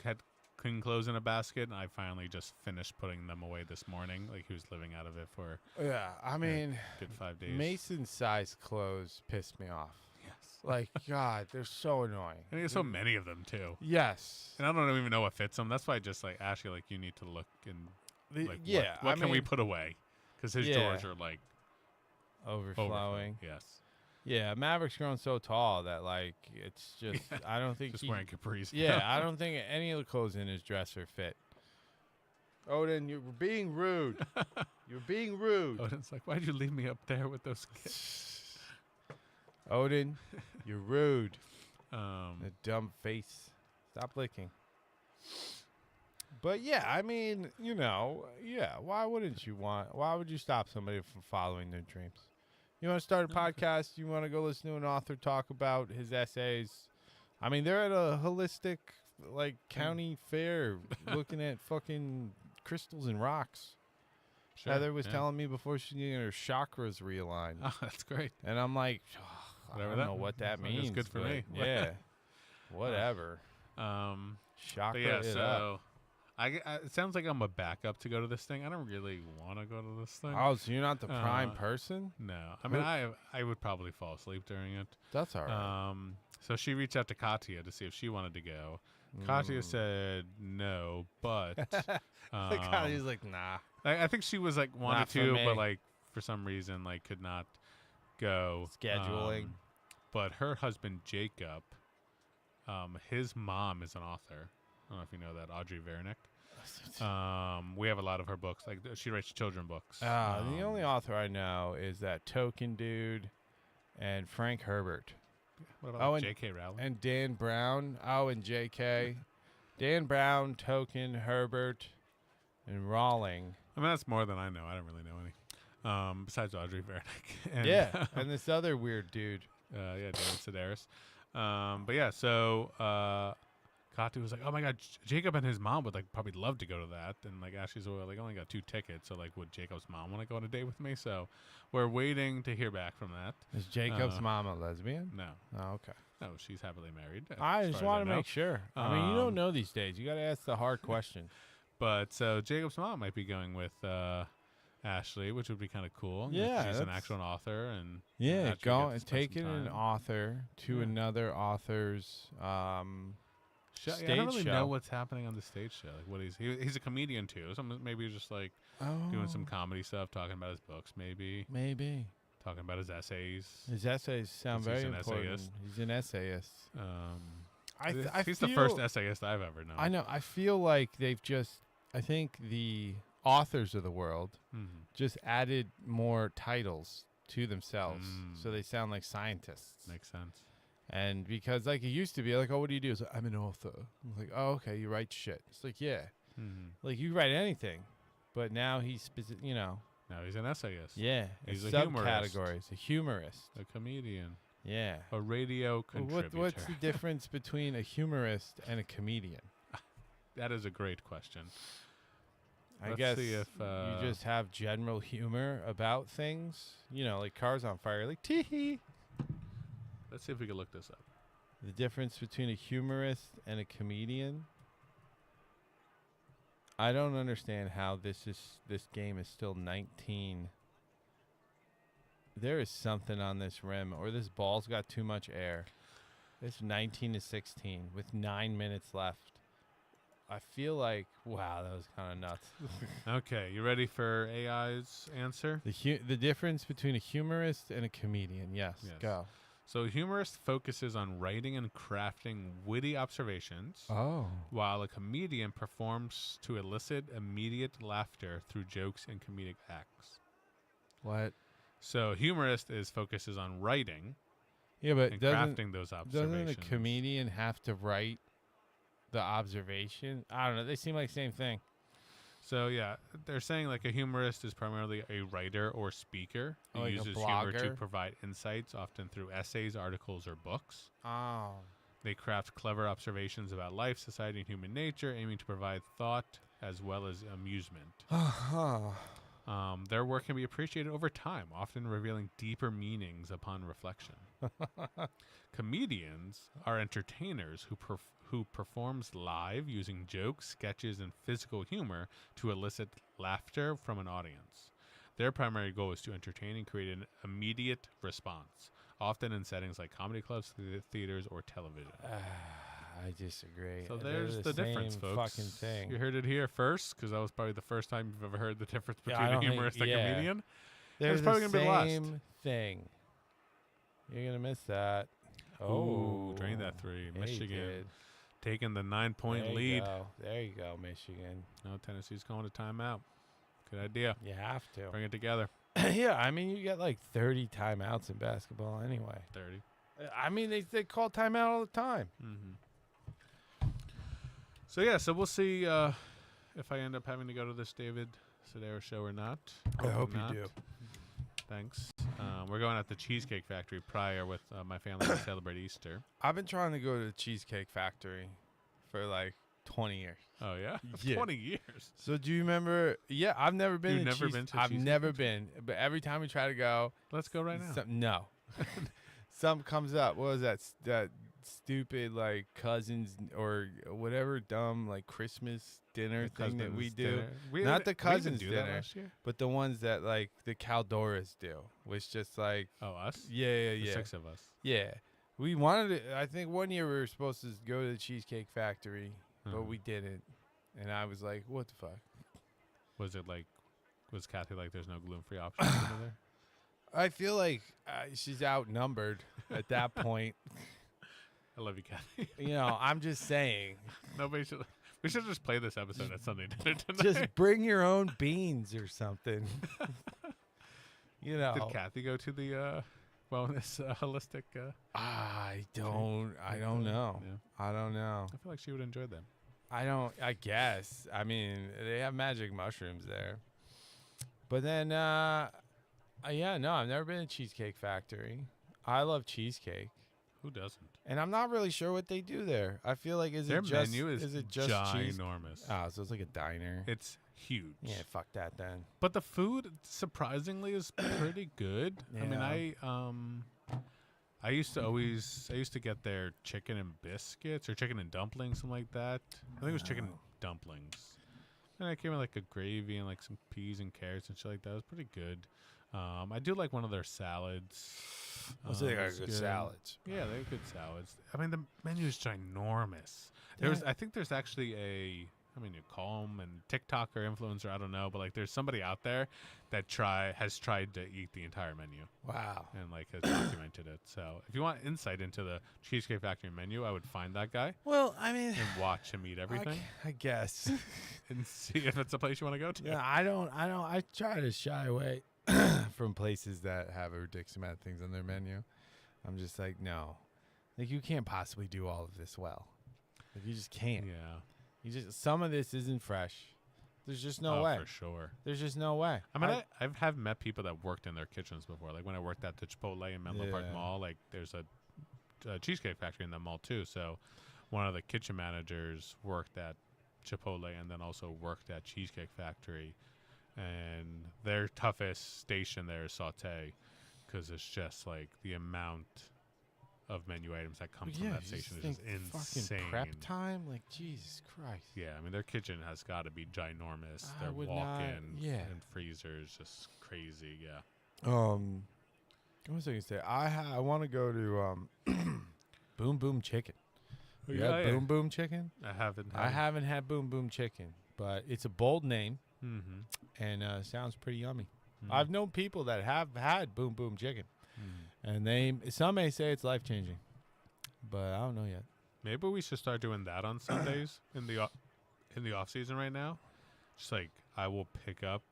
Speaker 2: clean clothes in a basket, and I finally just finished putting them away this morning. Like he was living out of it for
Speaker 1: Yeah, I mean,
Speaker 2: good 5 days.
Speaker 1: Mason size clothes pissed me off.
Speaker 2: Yes.
Speaker 1: Like, God, they're so annoying.
Speaker 2: And there's so many of them too.
Speaker 1: Yes.
Speaker 2: And I don't even know what fits them. That's why I just like Ashley, like you need to look and like
Speaker 1: yeah.
Speaker 2: what
Speaker 1: I
Speaker 2: can we
Speaker 1: mean,
Speaker 2: put away? Because his
Speaker 1: Yeah.
Speaker 2: drawers are like
Speaker 1: overflowing?
Speaker 2: overflowing. Yes.
Speaker 1: Yeah, Maverick's grown so tall that like it's just I don't think
Speaker 2: Just
Speaker 1: he,
Speaker 2: wearing capris.
Speaker 1: Yeah, I don't think any of the clothes in his dresser fit. Odin, you're being rude. You're being rude.
Speaker 2: Odin's like, why'd you leave me up there with those kids?
Speaker 1: Odin, you're rude.
Speaker 2: Um,
Speaker 1: The dumb face. Stop licking. But yeah, I mean, you know, yeah. Why would you stop somebody from following their dreams? You want to start a podcast? You want to go listen to an author talk about his essays? I mean, they're at a holistic, like, county fair looking at fucking crystals and rocks.
Speaker 2: sure,
Speaker 1: Heather was
Speaker 2: yeah.
Speaker 1: telling me before she needed her chakras realigned.
Speaker 2: Oh, that's great.
Speaker 1: And I'm like, I
Speaker 2: Whatever
Speaker 1: don't
Speaker 2: that
Speaker 1: know what that
Speaker 2: means.
Speaker 1: means.
Speaker 2: It's good for
Speaker 1: but
Speaker 2: me.
Speaker 1: Yeah. Whatever.
Speaker 2: But
Speaker 1: Chakra
Speaker 2: yeah,
Speaker 1: it up.
Speaker 2: so it sounds like I'm a backup to go to this thing. I don't really want to go to this thing.
Speaker 1: Oh, so you're not the prime
Speaker 2: Uh,
Speaker 1: person?
Speaker 2: No, I mean I would probably fall asleep during it.
Speaker 1: That's all right.
Speaker 2: So she reached out to Katya to see if she wanted to go. Katya said no, but
Speaker 1: He's like, nah.
Speaker 2: I think she was like wanted
Speaker 1: Not for
Speaker 2: to,
Speaker 1: me.
Speaker 2: but like for some reason like could not go.
Speaker 1: Scheduling.
Speaker 2: But her husband Jacob, his mom is an author. I don't know if you know that, Audrey Vernick. We have a lot of her books. Like she writes children books.
Speaker 1: The only author I know is that Token dude and Frank Herbert.
Speaker 2: What about
Speaker 1: Oh, and-
Speaker 2: J.K. Rowling?
Speaker 1: And Dan Brown. Oh, and J.K. Dan Brown, Token, Herbert, and Rawling.
Speaker 2: I mean, that's more than I know. I don't really know any. Besides Audrey Vernick. And,
Speaker 1: Yeah, and this other weird dude.
Speaker 2: David Sedaris. But yeah, so Katu was like, "Oh my God, Jacob and his mom would like probably love to go to that." And like Ashley's like, "Only got 2 tickets, so like, would Jacob's mom want to go on a date with me?" So we're waiting to hear back from that.
Speaker 1: Is Jacob's mom a lesbian?
Speaker 2: No,
Speaker 1: Oh, okay.
Speaker 2: no, she's happily married.
Speaker 1: I
Speaker 2: as
Speaker 1: just
Speaker 2: far as
Speaker 1: want to
Speaker 2: know.
Speaker 1: make sure. I mean, you don't
Speaker 2: Um,
Speaker 1: know these days. You got to ask the hard question.
Speaker 2: But so Jacob's mom might be going with Ashley, which would be kind of cool.
Speaker 1: Yeah,
Speaker 2: she's an
Speaker 1: that's-
Speaker 2: actual author, and
Speaker 1: Yeah,
Speaker 2: actually
Speaker 1: go
Speaker 2: get to
Speaker 1: and
Speaker 2: spend
Speaker 1: taking
Speaker 2: some
Speaker 1: an
Speaker 2: time.
Speaker 1: author to
Speaker 2: Yeah.
Speaker 1: another author's
Speaker 2: I don't
Speaker 1: stage
Speaker 2: really
Speaker 1: show.
Speaker 2: know what's happening on the stage show. Like, what he's a comedian too. So maybe he's just like doing some comedy stuff, talking about his books, maybe
Speaker 1: Maybe.
Speaker 2: talking about his essays.
Speaker 1: His essays sound
Speaker 2: Since he's
Speaker 1: very
Speaker 2: an
Speaker 1: important.
Speaker 2: essayist.
Speaker 1: He's an essayist. I
Speaker 2: He's
Speaker 1: feel,
Speaker 2: the first essayist I've ever known.
Speaker 1: I know. I feel like I think the authors of the world
Speaker 2: Mhm.
Speaker 1: just added more titles to themselves, so they sound like scientists.
Speaker 2: Makes sense.
Speaker 1: And because like it used to be like, oh, what do you do? It's like, I'm an author. I'm like, oh, okay, you write shit. It's like, yeah, like you write anything, but now he's
Speaker 2: No, he's an essayist.
Speaker 1: yeah,
Speaker 2: He's
Speaker 1: it's
Speaker 2: a humorist.
Speaker 1: subcategories, a humorist.
Speaker 2: A comedian.
Speaker 1: Yeah.
Speaker 2: A radio
Speaker 1: Well,
Speaker 2: contributor.
Speaker 1: what's the difference between a humorist and a comedian?
Speaker 2: That is a great question.
Speaker 1: I
Speaker 2: Let's
Speaker 1: guess
Speaker 2: see if,
Speaker 1: you just have general humor about things. You know, like cars on fire, like tee hee.
Speaker 2: Let's see if we can look this up.
Speaker 1: The difference between a humorist and a comedian. I don't understand how this game is still 19. There is something on this rim, or this ball's got too much air. It's 19-16 with 9 minutes left. I feel like, wow, that was kind of nuts.
Speaker 2: Okay, you ready for AI's answer?
Speaker 1: The difference between a humorist and a comedian. Yes.
Speaker 2: Yes.
Speaker 1: Go.
Speaker 2: So a humorist focuses on writing and crafting witty observations,
Speaker 1: Oh.
Speaker 2: while a comedian performs to elicit immediate laughter through jokes and comedic acts.
Speaker 1: What?
Speaker 2: So a humorist focuses on writing
Speaker 1: Yeah, but
Speaker 2: and
Speaker 1: doesn't
Speaker 2: crafting those observations.
Speaker 1: a comedian have to write the observation? I don't know. They seem like the same thing.
Speaker 2: So yeah, they're saying like a humorist is primarily a writer or speaker who
Speaker 1: Like a
Speaker 2: uses humor to
Speaker 1: blogger?
Speaker 2: provide insights, often through essays, articles, or books.
Speaker 1: Oh.
Speaker 2: They craft clever observations about life, society, and human nature, aiming to provide thought as well as amusement. Their work can be appreciated over time, often revealing deeper meanings upon reflection. Comedians are entertainers who performs live using jokes, sketches, and physical humor to elicit laughter from an audience. Their primary goal is to entertain and create an immediate response, often in settings like comedy clubs, theaters, or television.
Speaker 1: I disagree.
Speaker 2: So
Speaker 1: They're
Speaker 2: there's the difference,
Speaker 1: same
Speaker 2: folks.
Speaker 1: Fucking thing.
Speaker 2: You heard it here first, because that was probably the first time you've ever heard the difference
Speaker 1: Yeah,
Speaker 2: between
Speaker 1: I
Speaker 2: a
Speaker 1: don't think-
Speaker 2: humorist and a
Speaker 1: yeah.
Speaker 2: comedian.
Speaker 1: They're
Speaker 2: probably
Speaker 1: the
Speaker 2: gonna be the last.
Speaker 1: same thing. You're gonna miss that.
Speaker 2: Oh, drain that 3.
Speaker 1: Yeah, you
Speaker 2: Michigan
Speaker 1: did.
Speaker 2: taking the 9-point
Speaker 1: There you
Speaker 2: lead.
Speaker 1: go. There you go, Michigan.
Speaker 2: No, Tennessee's going to timeout. Good idea.
Speaker 1: You have to.
Speaker 2: Bring it together.
Speaker 1: Yeah, I mean, you get like 30 timeouts in basketball anyway.
Speaker 2: 30.
Speaker 1: I mean, they call timeout all the time.
Speaker 2: Mm-hmm. So yeah, so we'll see if I end up having to go to this David Sedaris show or not.
Speaker 1: I hope
Speaker 2: not.
Speaker 1: you do.
Speaker 2: Thanks. We're going at the Cheesecake Factory prior with my family to celebrate Easter.
Speaker 1: I've been trying to go to the Cheesecake Factory for like 20 years.
Speaker 2: Oh yeah,
Speaker 1: Yeah.
Speaker 2: 20 years.
Speaker 1: So do you remember? Yeah, I've never been.
Speaker 2: You've
Speaker 1: to
Speaker 2: never been to
Speaker 1: I've
Speaker 2: Cheesecake
Speaker 1: never
Speaker 2: Factory?
Speaker 1: been, but every time we try to go,
Speaker 2: Let's go right now.
Speaker 1: no, something comes up. What was that? That stupid like cousins or whatever dumb like Christmas dinner
Speaker 2: The
Speaker 1: thing that we
Speaker 2: cousins
Speaker 1: do.
Speaker 2: dinner. We
Speaker 1: Not
Speaker 2: didn't-
Speaker 1: the
Speaker 2: we didn't
Speaker 1: cousins
Speaker 2: do that
Speaker 1: dinner.
Speaker 2: last year.
Speaker 1: But the ones that like the Caldoras do, was just like
Speaker 2: Oh, us?
Speaker 1: yeah,
Speaker 2: The
Speaker 1: yeah,
Speaker 2: 6 of us.
Speaker 1: yeah. We wanted to. I think one year we were supposed to go to the Cheesecake Factory,
Speaker 2: Uh-huh.
Speaker 1: but we didn't. And I was like, "What the fuck?"
Speaker 2: Was it like? Was Kathy like? There's no gluten-free options over there.
Speaker 1: I feel like she's outnumbered at that point.
Speaker 2: I love you, Kathy.
Speaker 1: You know, I'm just saying.
Speaker 2: Nobody should. We should just play this episode at Sunday dinner tonight.
Speaker 1: Just bring your own beans or something. You know.
Speaker 2: Did Kathy go to the wellness holistic?
Speaker 1: I don't know.
Speaker 2: Yeah.
Speaker 1: I don't know.
Speaker 2: I feel like she would enjoy them.
Speaker 1: I guess. I mean, they have magic mushrooms there. But then, yeah, no, I've never been to Cheesecake Factory. I love cheesecake.
Speaker 2: Who doesn't?
Speaker 1: And I'm not really sure what they do there. I feel like
Speaker 2: Their menu is
Speaker 1: it just cheese?
Speaker 2: ginormous.
Speaker 1: Oh, so it's like a diner.
Speaker 2: It's huge.
Speaker 1: Yeah, fuck that then.
Speaker 2: But the food surprisingly is pretty good. I mean, I used to get their chicken and biscuits or chicken and dumplings, something like that. I think it was chicken and dumplings. And it came with like a gravy and like some peas and carrots and shit like that. It was pretty good. I do like one of their salads.
Speaker 1: So they got
Speaker 2: It's
Speaker 1: good salads.
Speaker 2: Yeah, they have good salads. I mean, the menu is ginormous. I think there's actually you call them a TikToker influencer, I don't know, but like there's somebody out there that has tried to eat the entire menu.
Speaker 1: Wow.
Speaker 2: And like has documented it. So if you want insight into the Cheesecake Factory menu, I would find that guy
Speaker 1: Well, I mean,
Speaker 2: and watch him eat everything
Speaker 1: I guess.
Speaker 2: and see if it's a place you want to go to.
Speaker 1: Yeah, I try to shy away from places that have a ridiculous amount of things on their menu. I'm just like, no. Like, you can't possibly do all of this well. Like, you just can't.
Speaker 2: Yeah.
Speaker 1: Some of this isn't fresh. There's just no way.
Speaker 2: For sure.
Speaker 1: There's just no way.
Speaker 2: I mean, I have met people that worked in their kitchens before. Like when I worked at the Chipotle in Menlo Park Mall, like there's a Cheesecake Factory in the mall too. So one of the kitchen managers worked at Chipotle and then also worked at Cheesecake Factory. And their toughest station there is saute because it's just like the amount of menu items that come from that station is just insane.
Speaker 1: Fucking prep time? Like, Jesus Christ.
Speaker 2: Yeah, I mean, their kitchen has got to be ginormous.
Speaker 1: I
Speaker 2: Their
Speaker 1: would
Speaker 2: walk-in
Speaker 1: not- yeah.
Speaker 2: and freezer is just crazy, yeah.
Speaker 1: What was I going to say? I want to go to Boom Boom Chicken. You had Boom Boom Chicken?
Speaker 2: I haven't
Speaker 1: I haven't had Boom Boom Chicken, but it's a bold name
Speaker 2: Mm-hmm.
Speaker 1: and sounds pretty yummy. I've known people that have had Boom Boom Chicken, and some may say it's life changing, but I don't know yet.
Speaker 2: Maybe we should start doing that on Sundays in the off season right now. Just like I will pick up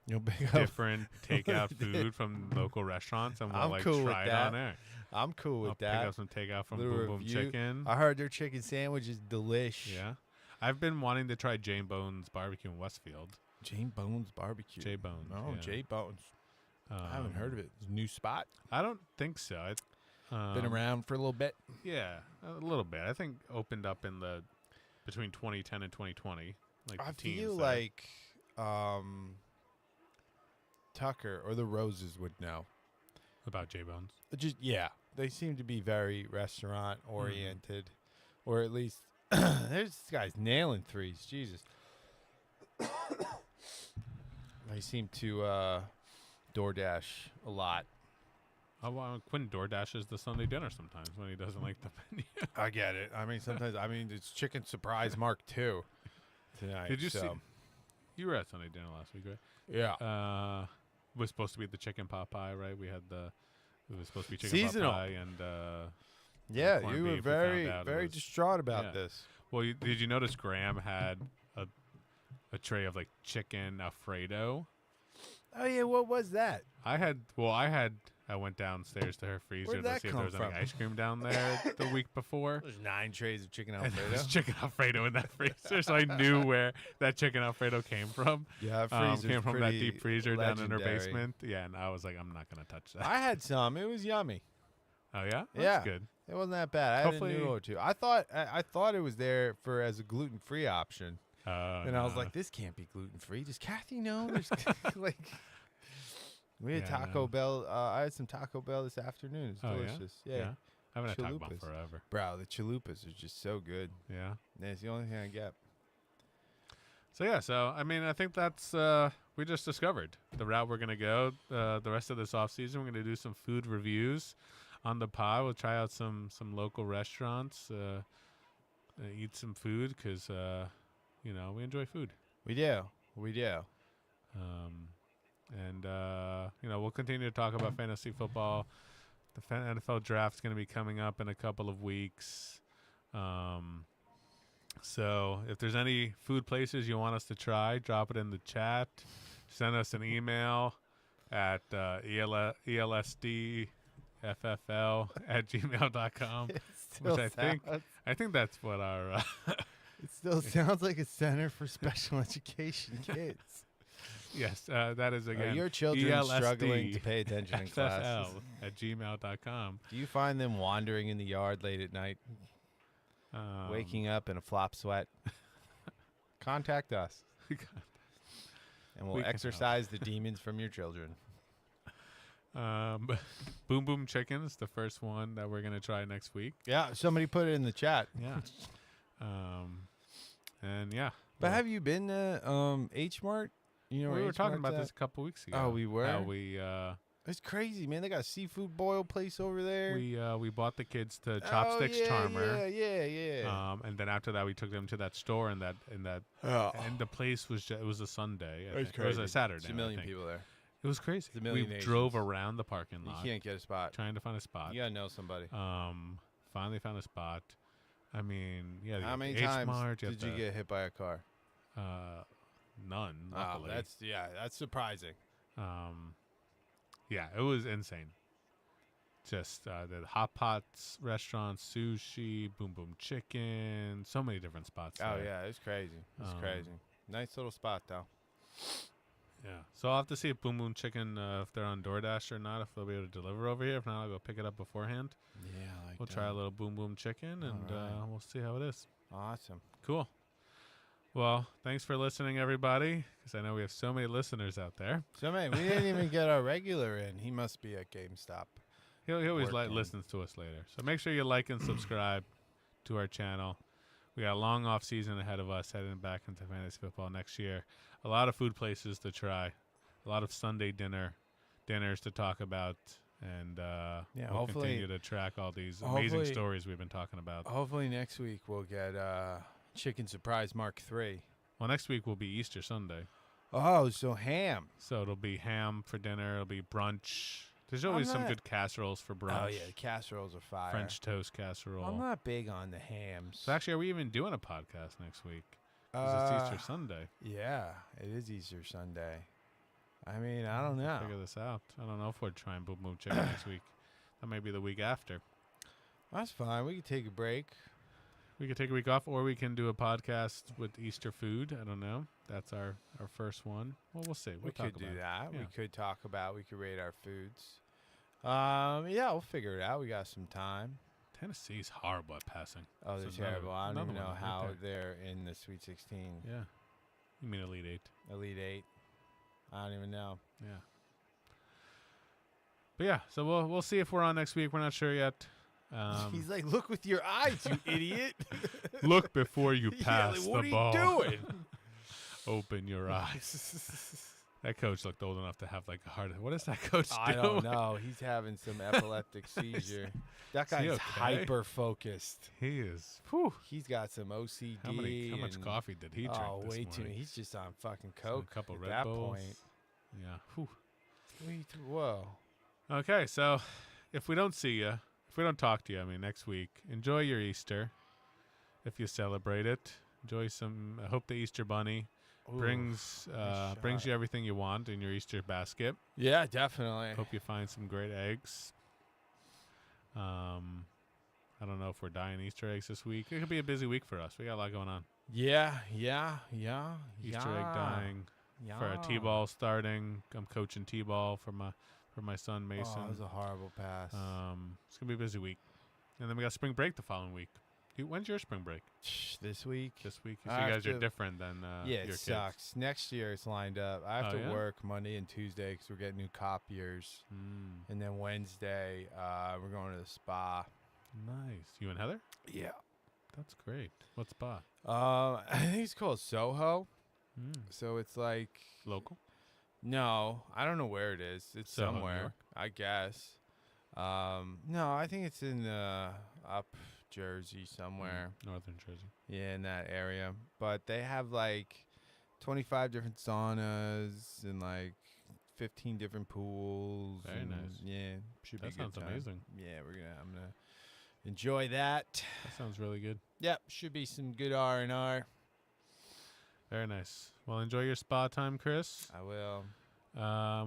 Speaker 1: You'll pick up.
Speaker 2: different takeout food from local restaurants and we'll
Speaker 1: I'm
Speaker 2: like
Speaker 1: cool with
Speaker 2: try it
Speaker 1: that.
Speaker 2: on air.
Speaker 1: I'm cool with
Speaker 2: I'll
Speaker 1: that.
Speaker 2: pick up some takeout from
Speaker 1: Little
Speaker 2: Boom Boom
Speaker 1: review.
Speaker 2: Chicken.
Speaker 1: I heard their chicken sandwich is delish.
Speaker 2: Yeah. I've been wanting to try Jane Bones Barbecue in Westfield.
Speaker 1: Jane Bones Barbecue.
Speaker 2: J Bones.
Speaker 1: Oh,
Speaker 2: yeah.
Speaker 1: J Bones. I haven't heard of it. It's a new spot.
Speaker 2: I don't think so.
Speaker 1: Been around for a little bit.
Speaker 2: Yeah, a little bit. I think opened up in between 2010 and 2020. Like
Speaker 1: I
Speaker 2: the teens
Speaker 1: feel
Speaker 2: there.
Speaker 1: like Tucker or the Roses would know.
Speaker 2: About J Bones.
Speaker 1: They seem to be very restaurant oriented, or at least there's this guy's nailing threes. Jesus, they seem to DoorDash a lot.
Speaker 2: Oh, well, Quinn DoorDashes the Sunday dinner sometimes when he doesn't like the menu.
Speaker 1: I get it. I mean, sometimes it's Chicken Surprise Mark II tonight.
Speaker 2: Did you see?
Speaker 1: so.
Speaker 2: You were at Sunday dinner last week, right?
Speaker 1: Yeah.
Speaker 2: Was supposed to be the chicken pot pie, right? It was supposed to be chicken
Speaker 1: Seasonal.
Speaker 2: pot pie and
Speaker 1: Yeah,
Speaker 2: corned
Speaker 1: you were
Speaker 2: beef. We found
Speaker 1: very,
Speaker 2: out it
Speaker 1: very
Speaker 2: was-
Speaker 1: distraught about
Speaker 2: yeah.
Speaker 1: this.
Speaker 2: Well, did you notice Graham had a tray of like chicken Alfredo?
Speaker 1: Oh yeah, what was that?
Speaker 2: I went downstairs to her freezer
Speaker 1: Where'd
Speaker 2: to
Speaker 1: that
Speaker 2: see if there
Speaker 1: come
Speaker 2: was any
Speaker 1: from?
Speaker 2: ice cream down there the week before.
Speaker 1: There's 9 trays of chicken
Speaker 2: And there
Speaker 1: Alfredo.
Speaker 2: was chicken Alfredo in that freezer, so I knew where that chicken Alfredo came from.
Speaker 1: Yeah, freezer's
Speaker 2: Came from that
Speaker 1: pretty
Speaker 2: deep freezer down in her
Speaker 1: legendary.
Speaker 2: basement. Yeah, and I was like, I'm not gonna touch that.
Speaker 1: I had some. It was yummy.
Speaker 2: Oh yeah,
Speaker 1: Yeah.
Speaker 2: that's good.
Speaker 1: It wasn't that bad. I
Speaker 2: Hopefully-
Speaker 1: had a noodle or two. I thought it was there for as a gluten-free option, and I was
Speaker 2: no.
Speaker 1: like, this can't be gluten-free. Does Kathy know? There's like, we had
Speaker 2: Yeah,
Speaker 1: Taco
Speaker 2: no.
Speaker 1: Bell. I had some Taco Bell this afternoon. It's
Speaker 2: Oh, yeah?
Speaker 1: delicious. Yeah.
Speaker 2: I haven't had Taco Bell
Speaker 1: Chalupas.
Speaker 2: forever.
Speaker 1: Bro, the chalupas are just so good.
Speaker 2: Yeah.
Speaker 1: That's the only thing I get.
Speaker 2: So I mean, I think that's we just discovered the route we're gonna go. The rest of this off season, we're gonna do some food reviews on the pod. We'll try out some local restaurants, eat some food because we enjoy food.
Speaker 1: We do. We do.
Speaker 2: And we'll continue to talk about fantasy football. The NFL draft's going to be coming up in a couple of weeks. So if there's any food places you want us to try, drop it in the chat. Send us an email at elstffl@gmail.com.
Speaker 1: Still
Speaker 2: Which I think that's what our
Speaker 1: it still sounds like a center for special education kids.
Speaker 2: Yes, that is again.
Speaker 1: Are your children
Speaker 2: ELSD
Speaker 1: struggling to pay attention in class?
Speaker 2: FFL@gmail.com.
Speaker 1: Do you find them wandering in the yard late at night, waking up in a flop sweat? Contact us, and we'll
Speaker 2: We can
Speaker 1: exorcise the demons from your children.
Speaker 2: Boom Boom Chicken is the first one that we're gonna try next week.
Speaker 1: Yeah, somebody put it in the chat.
Speaker 2: Yeah. And yeah.
Speaker 1: But have you been to H Mart? You know,
Speaker 2: we
Speaker 1: where
Speaker 2: were
Speaker 1: H
Speaker 2: talking
Speaker 1: Mart's
Speaker 2: about this
Speaker 1: at?
Speaker 2: a couple weeks ago.
Speaker 1: Oh, we were?
Speaker 2: How we
Speaker 1: It's crazy, man. They got a seafood boil place over there.
Speaker 2: we bought the kids to Chopsticks Charmer.
Speaker 1: Yeah.
Speaker 2: And then after that, we took them to that store, and and the place was it was a Sunday. I think. It was a Saturday.
Speaker 1: There's a million
Speaker 2: I think.
Speaker 1: people there.
Speaker 2: It was crazy.
Speaker 1: It's a million
Speaker 2: We
Speaker 1: nations.
Speaker 2: drove around the parking lot
Speaker 1: You can't get a spot.
Speaker 2: trying to find a spot.
Speaker 1: You gotta know somebody.
Speaker 2: Finally found a spot. I mean, yeah.
Speaker 1: How many
Speaker 2: H
Speaker 1: times
Speaker 2: Mart,
Speaker 1: did you get hit by a car?
Speaker 2: None.
Speaker 1: Oh,
Speaker 2: Luckily.
Speaker 1: that's surprising.
Speaker 2: Yeah, it was insane. Just the hot pots restaurants, sushi, Boom Boom Chicken, so many different spots.
Speaker 1: Oh
Speaker 2: there.
Speaker 1: yeah, it's crazy. It's crazy. Nice little spot though.
Speaker 2: Yeah. So I'll have to see if Boom Boom Chicken, if they're on DoorDash or not, if they'll be able to deliver over here. If not, I'll go pick it up beforehand.
Speaker 1: Yeah,
Speaker 2: We'll try a little Boom Boom Chicken, and
Speaker 1: Alright.
Speaker 2: we'll see how it is.
Speaker 1: Awesome.
Speaker 2: Cool. Well, thanks for listening, everybody, because I know we have so many listeners out there.
Speaker 1: So man, we didn't even get our regular in. He must be at GameStop.
Speaker 2: He always
Speaker 1: Working.
Speaker 2: listens to us later. So make sure you like and subscribe to our channel. We got a long off season ahead of us, heading back into fantasy football next year. A lot of food places to try, a lot of Sunday dinners to talk about, and we'll
Speaker 1: hopefully-
Speaker 2: continue to track all these amazing
Speaker 1: hopefully-
Speaker 2: stories we've been talking about.
Speaker 1: Hopefully next week we'll get Chicken Surprise Mark III.
Speaker 2: Well, next week will be Easter Sunday,
Speaker 1: Oh, so ham.
Speaker 2: so it'll be ham for dinner. It'll be brunch. There's always some
Speaker 1: not-
Speaker 2: good casseroles for brunch.
Speaker 1: Oh yeah, the casseroles are fire.
Speaker 2: French toast casserole.
Speaker 1: I'm not big on the hams.
Speaker 2: So actually, are we even doing a podcast next week? 'Cause it's Easter Sunday.
Speaker 1: Yeah, it is Easter Sunday. I mean, I don't know.
Speaker 2: Figure this out. I don't know if we're trying Boom Boom Chicken next week. That may be the week after.
Speaker 1: That's fine. We can take a break.
Speaker 2: We could take a week off, or we can do a podcast with Easter food. I don't know. That's our first one. Well, we'll see. We'll
Speaker 1: We
Speaker 2: talk
Speaker 1: could do
Speaker 2: about it.
Speaker 1: that.
Speaker 2: Yeah.
Speaker 1: We could talk about. We could rate our foods. Yeah, we'll figure it out. We got some time.
Speaker 2: Tennessee's horrible at passing.
Speaker 1: Oh, they're
Speaker 2: It's another-
Speaker 1: terrible. I don't even
Speaker 2: another
Speaker 1: know
Speaker 2: one right
Speaker 1: how
Speaker 2: there.
Speaker 1: they're in the Sweet 16,
Speaker 2: Yeah. You mean Elite Eight?
Speaker 1: Elite 8. I don't even know.
Speaker 2: Yeah. But yeah, so we'll see if we're on next week. We're not sure yet.
Speaker 1: He's like, look with your eyes, you idiot.
Speaker 2: Look before you
Speaker 1: Yeah,
Speaker 2: pass
Speaker 1: like, what
Speaker 2: the
Speaker 1: are
Speaker 2: ball.
Speaker 1: you doing?
Speaker 2: Open your eyes. That coach looked old enough to have like a heart. What is that coach doing?
Speaker 1: I don't know. He's having some epileptic seizure. That
Speaker 2: Is he
Speaker 1: guy's
Speaker 2: okay?
Speaker 1: hyper focused.
Speaker 2: He is. Whew.
Speaker 1: He's got some OCD.
Speaker 2: How much
Speaker 1: and-
Speaker 2: coffee did he drink
Speaker 1: Oh,
Speaker 2: this
Speaker 1: way too.
Speaker 2: morning?
Speaker 1: He's just on fucking
Speaker 2: Some
Speaker 1: coke.
Speaker 2: couple
Speaker 1: at
Speaker 2: Red
Speaker 1: that
Speaker 2: Bulls.
Speaker 1: point.
Speaker 2: Yeah. Whew.
Speaker 1: Whoa.
Speaker 2: Okay, so if we don't see you, if we don't talk to you, I mean, next week, enjoy your Easter. If you celebrate it, enjoy some. I hope the Easter Bunny brings
Speaker 1: shot.
Speaker 2: you everything you want in your Easter basket.
Speaker 1: Yeah, definitely.
Speaker 2: Hope you find some great eggs. I don't know if we're dying Easter eggs this week. It could be a busy week for us. We got a lot going on.
Speaker 1: Yeah.
Speaker 2: Easter egg dying for a T-ball starting. I'm coaching T-ball for my son Mason.
Speaker 1: Oh, that was a horrible pass.
Speaker 2: It's gonna be a busy week, and then we got spring break the following week. When's your spring break?
Speaker 1: This week?
Speaker 2: This week. So
Speaker 1: I
Speaker 2: you
Speaker 1: have
Speaker 2: guys are
Speaker 1: to-
Speaker 2: different than
Speaker 1: Yeah,
Speaker 2: your
Speaker 1: it
Speaker 2: kids.
Speaker 1: sucks. Next year it's lined up. I have
Speaker 2: Oh,
Speaker 1: to
Speaker 2: yeah?
Speaker 1: work Monday and Tuesday because we're getting new copiers. And then Wednesday, we're going to the spa.
Speaker 2: Nice. You and Heather?
Speaker 1: Yeah.
Speaker 2: That's great. What spa?
Speaker 1: I think it's called Soho.
Speaker 2: Mm.
Speaker 1: So it's like
Speaker 2: Local?
Speaker 1: no, I don't know where it is. It's
Speaker 2: Soho, New
Speaker 1: somewhere,
Speaker 2: York?
Speaker 1: I guess. No, I think it's in up Jersey somewhere.
Speaker 2: Northern Jersey.
Speaker 1: Yeah, in that area. But they have like 25 different saunas and like 15 different pools.
Speaker 2: Very
Speaker 1: and
Speaker 2: nice.
Speaker 1: Yeah, should be a
Speaker 2: That
Speaker 1: good
Speaker 2: sounds
Speaker 1: time.
Speaker 2: amazing.
Speaker 1: Yeah, I'm gonna enjoy that.
Speaker 2: That sounds really good.
Speaker 1: Yep, should be some good R&R.
Speaker 2: Very nice. Well, enjoy your spa time, Chris.
Speaker 1: I will.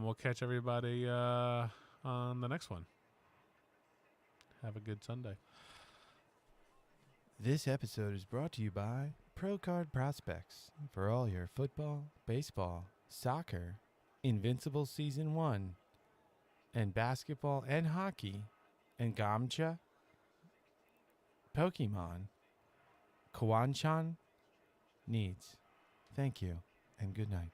Speaker 2: We'll catch everybody on the next one. Have a good Sunday.
Speaker 1: This episode is brought to you by Pro Card Prospects for all your football, baseball, Soccer, Invincible Season 1, and basketball and hockey, and Gamcha, Pokemon, Kawanchan needs. Thank you, and good night.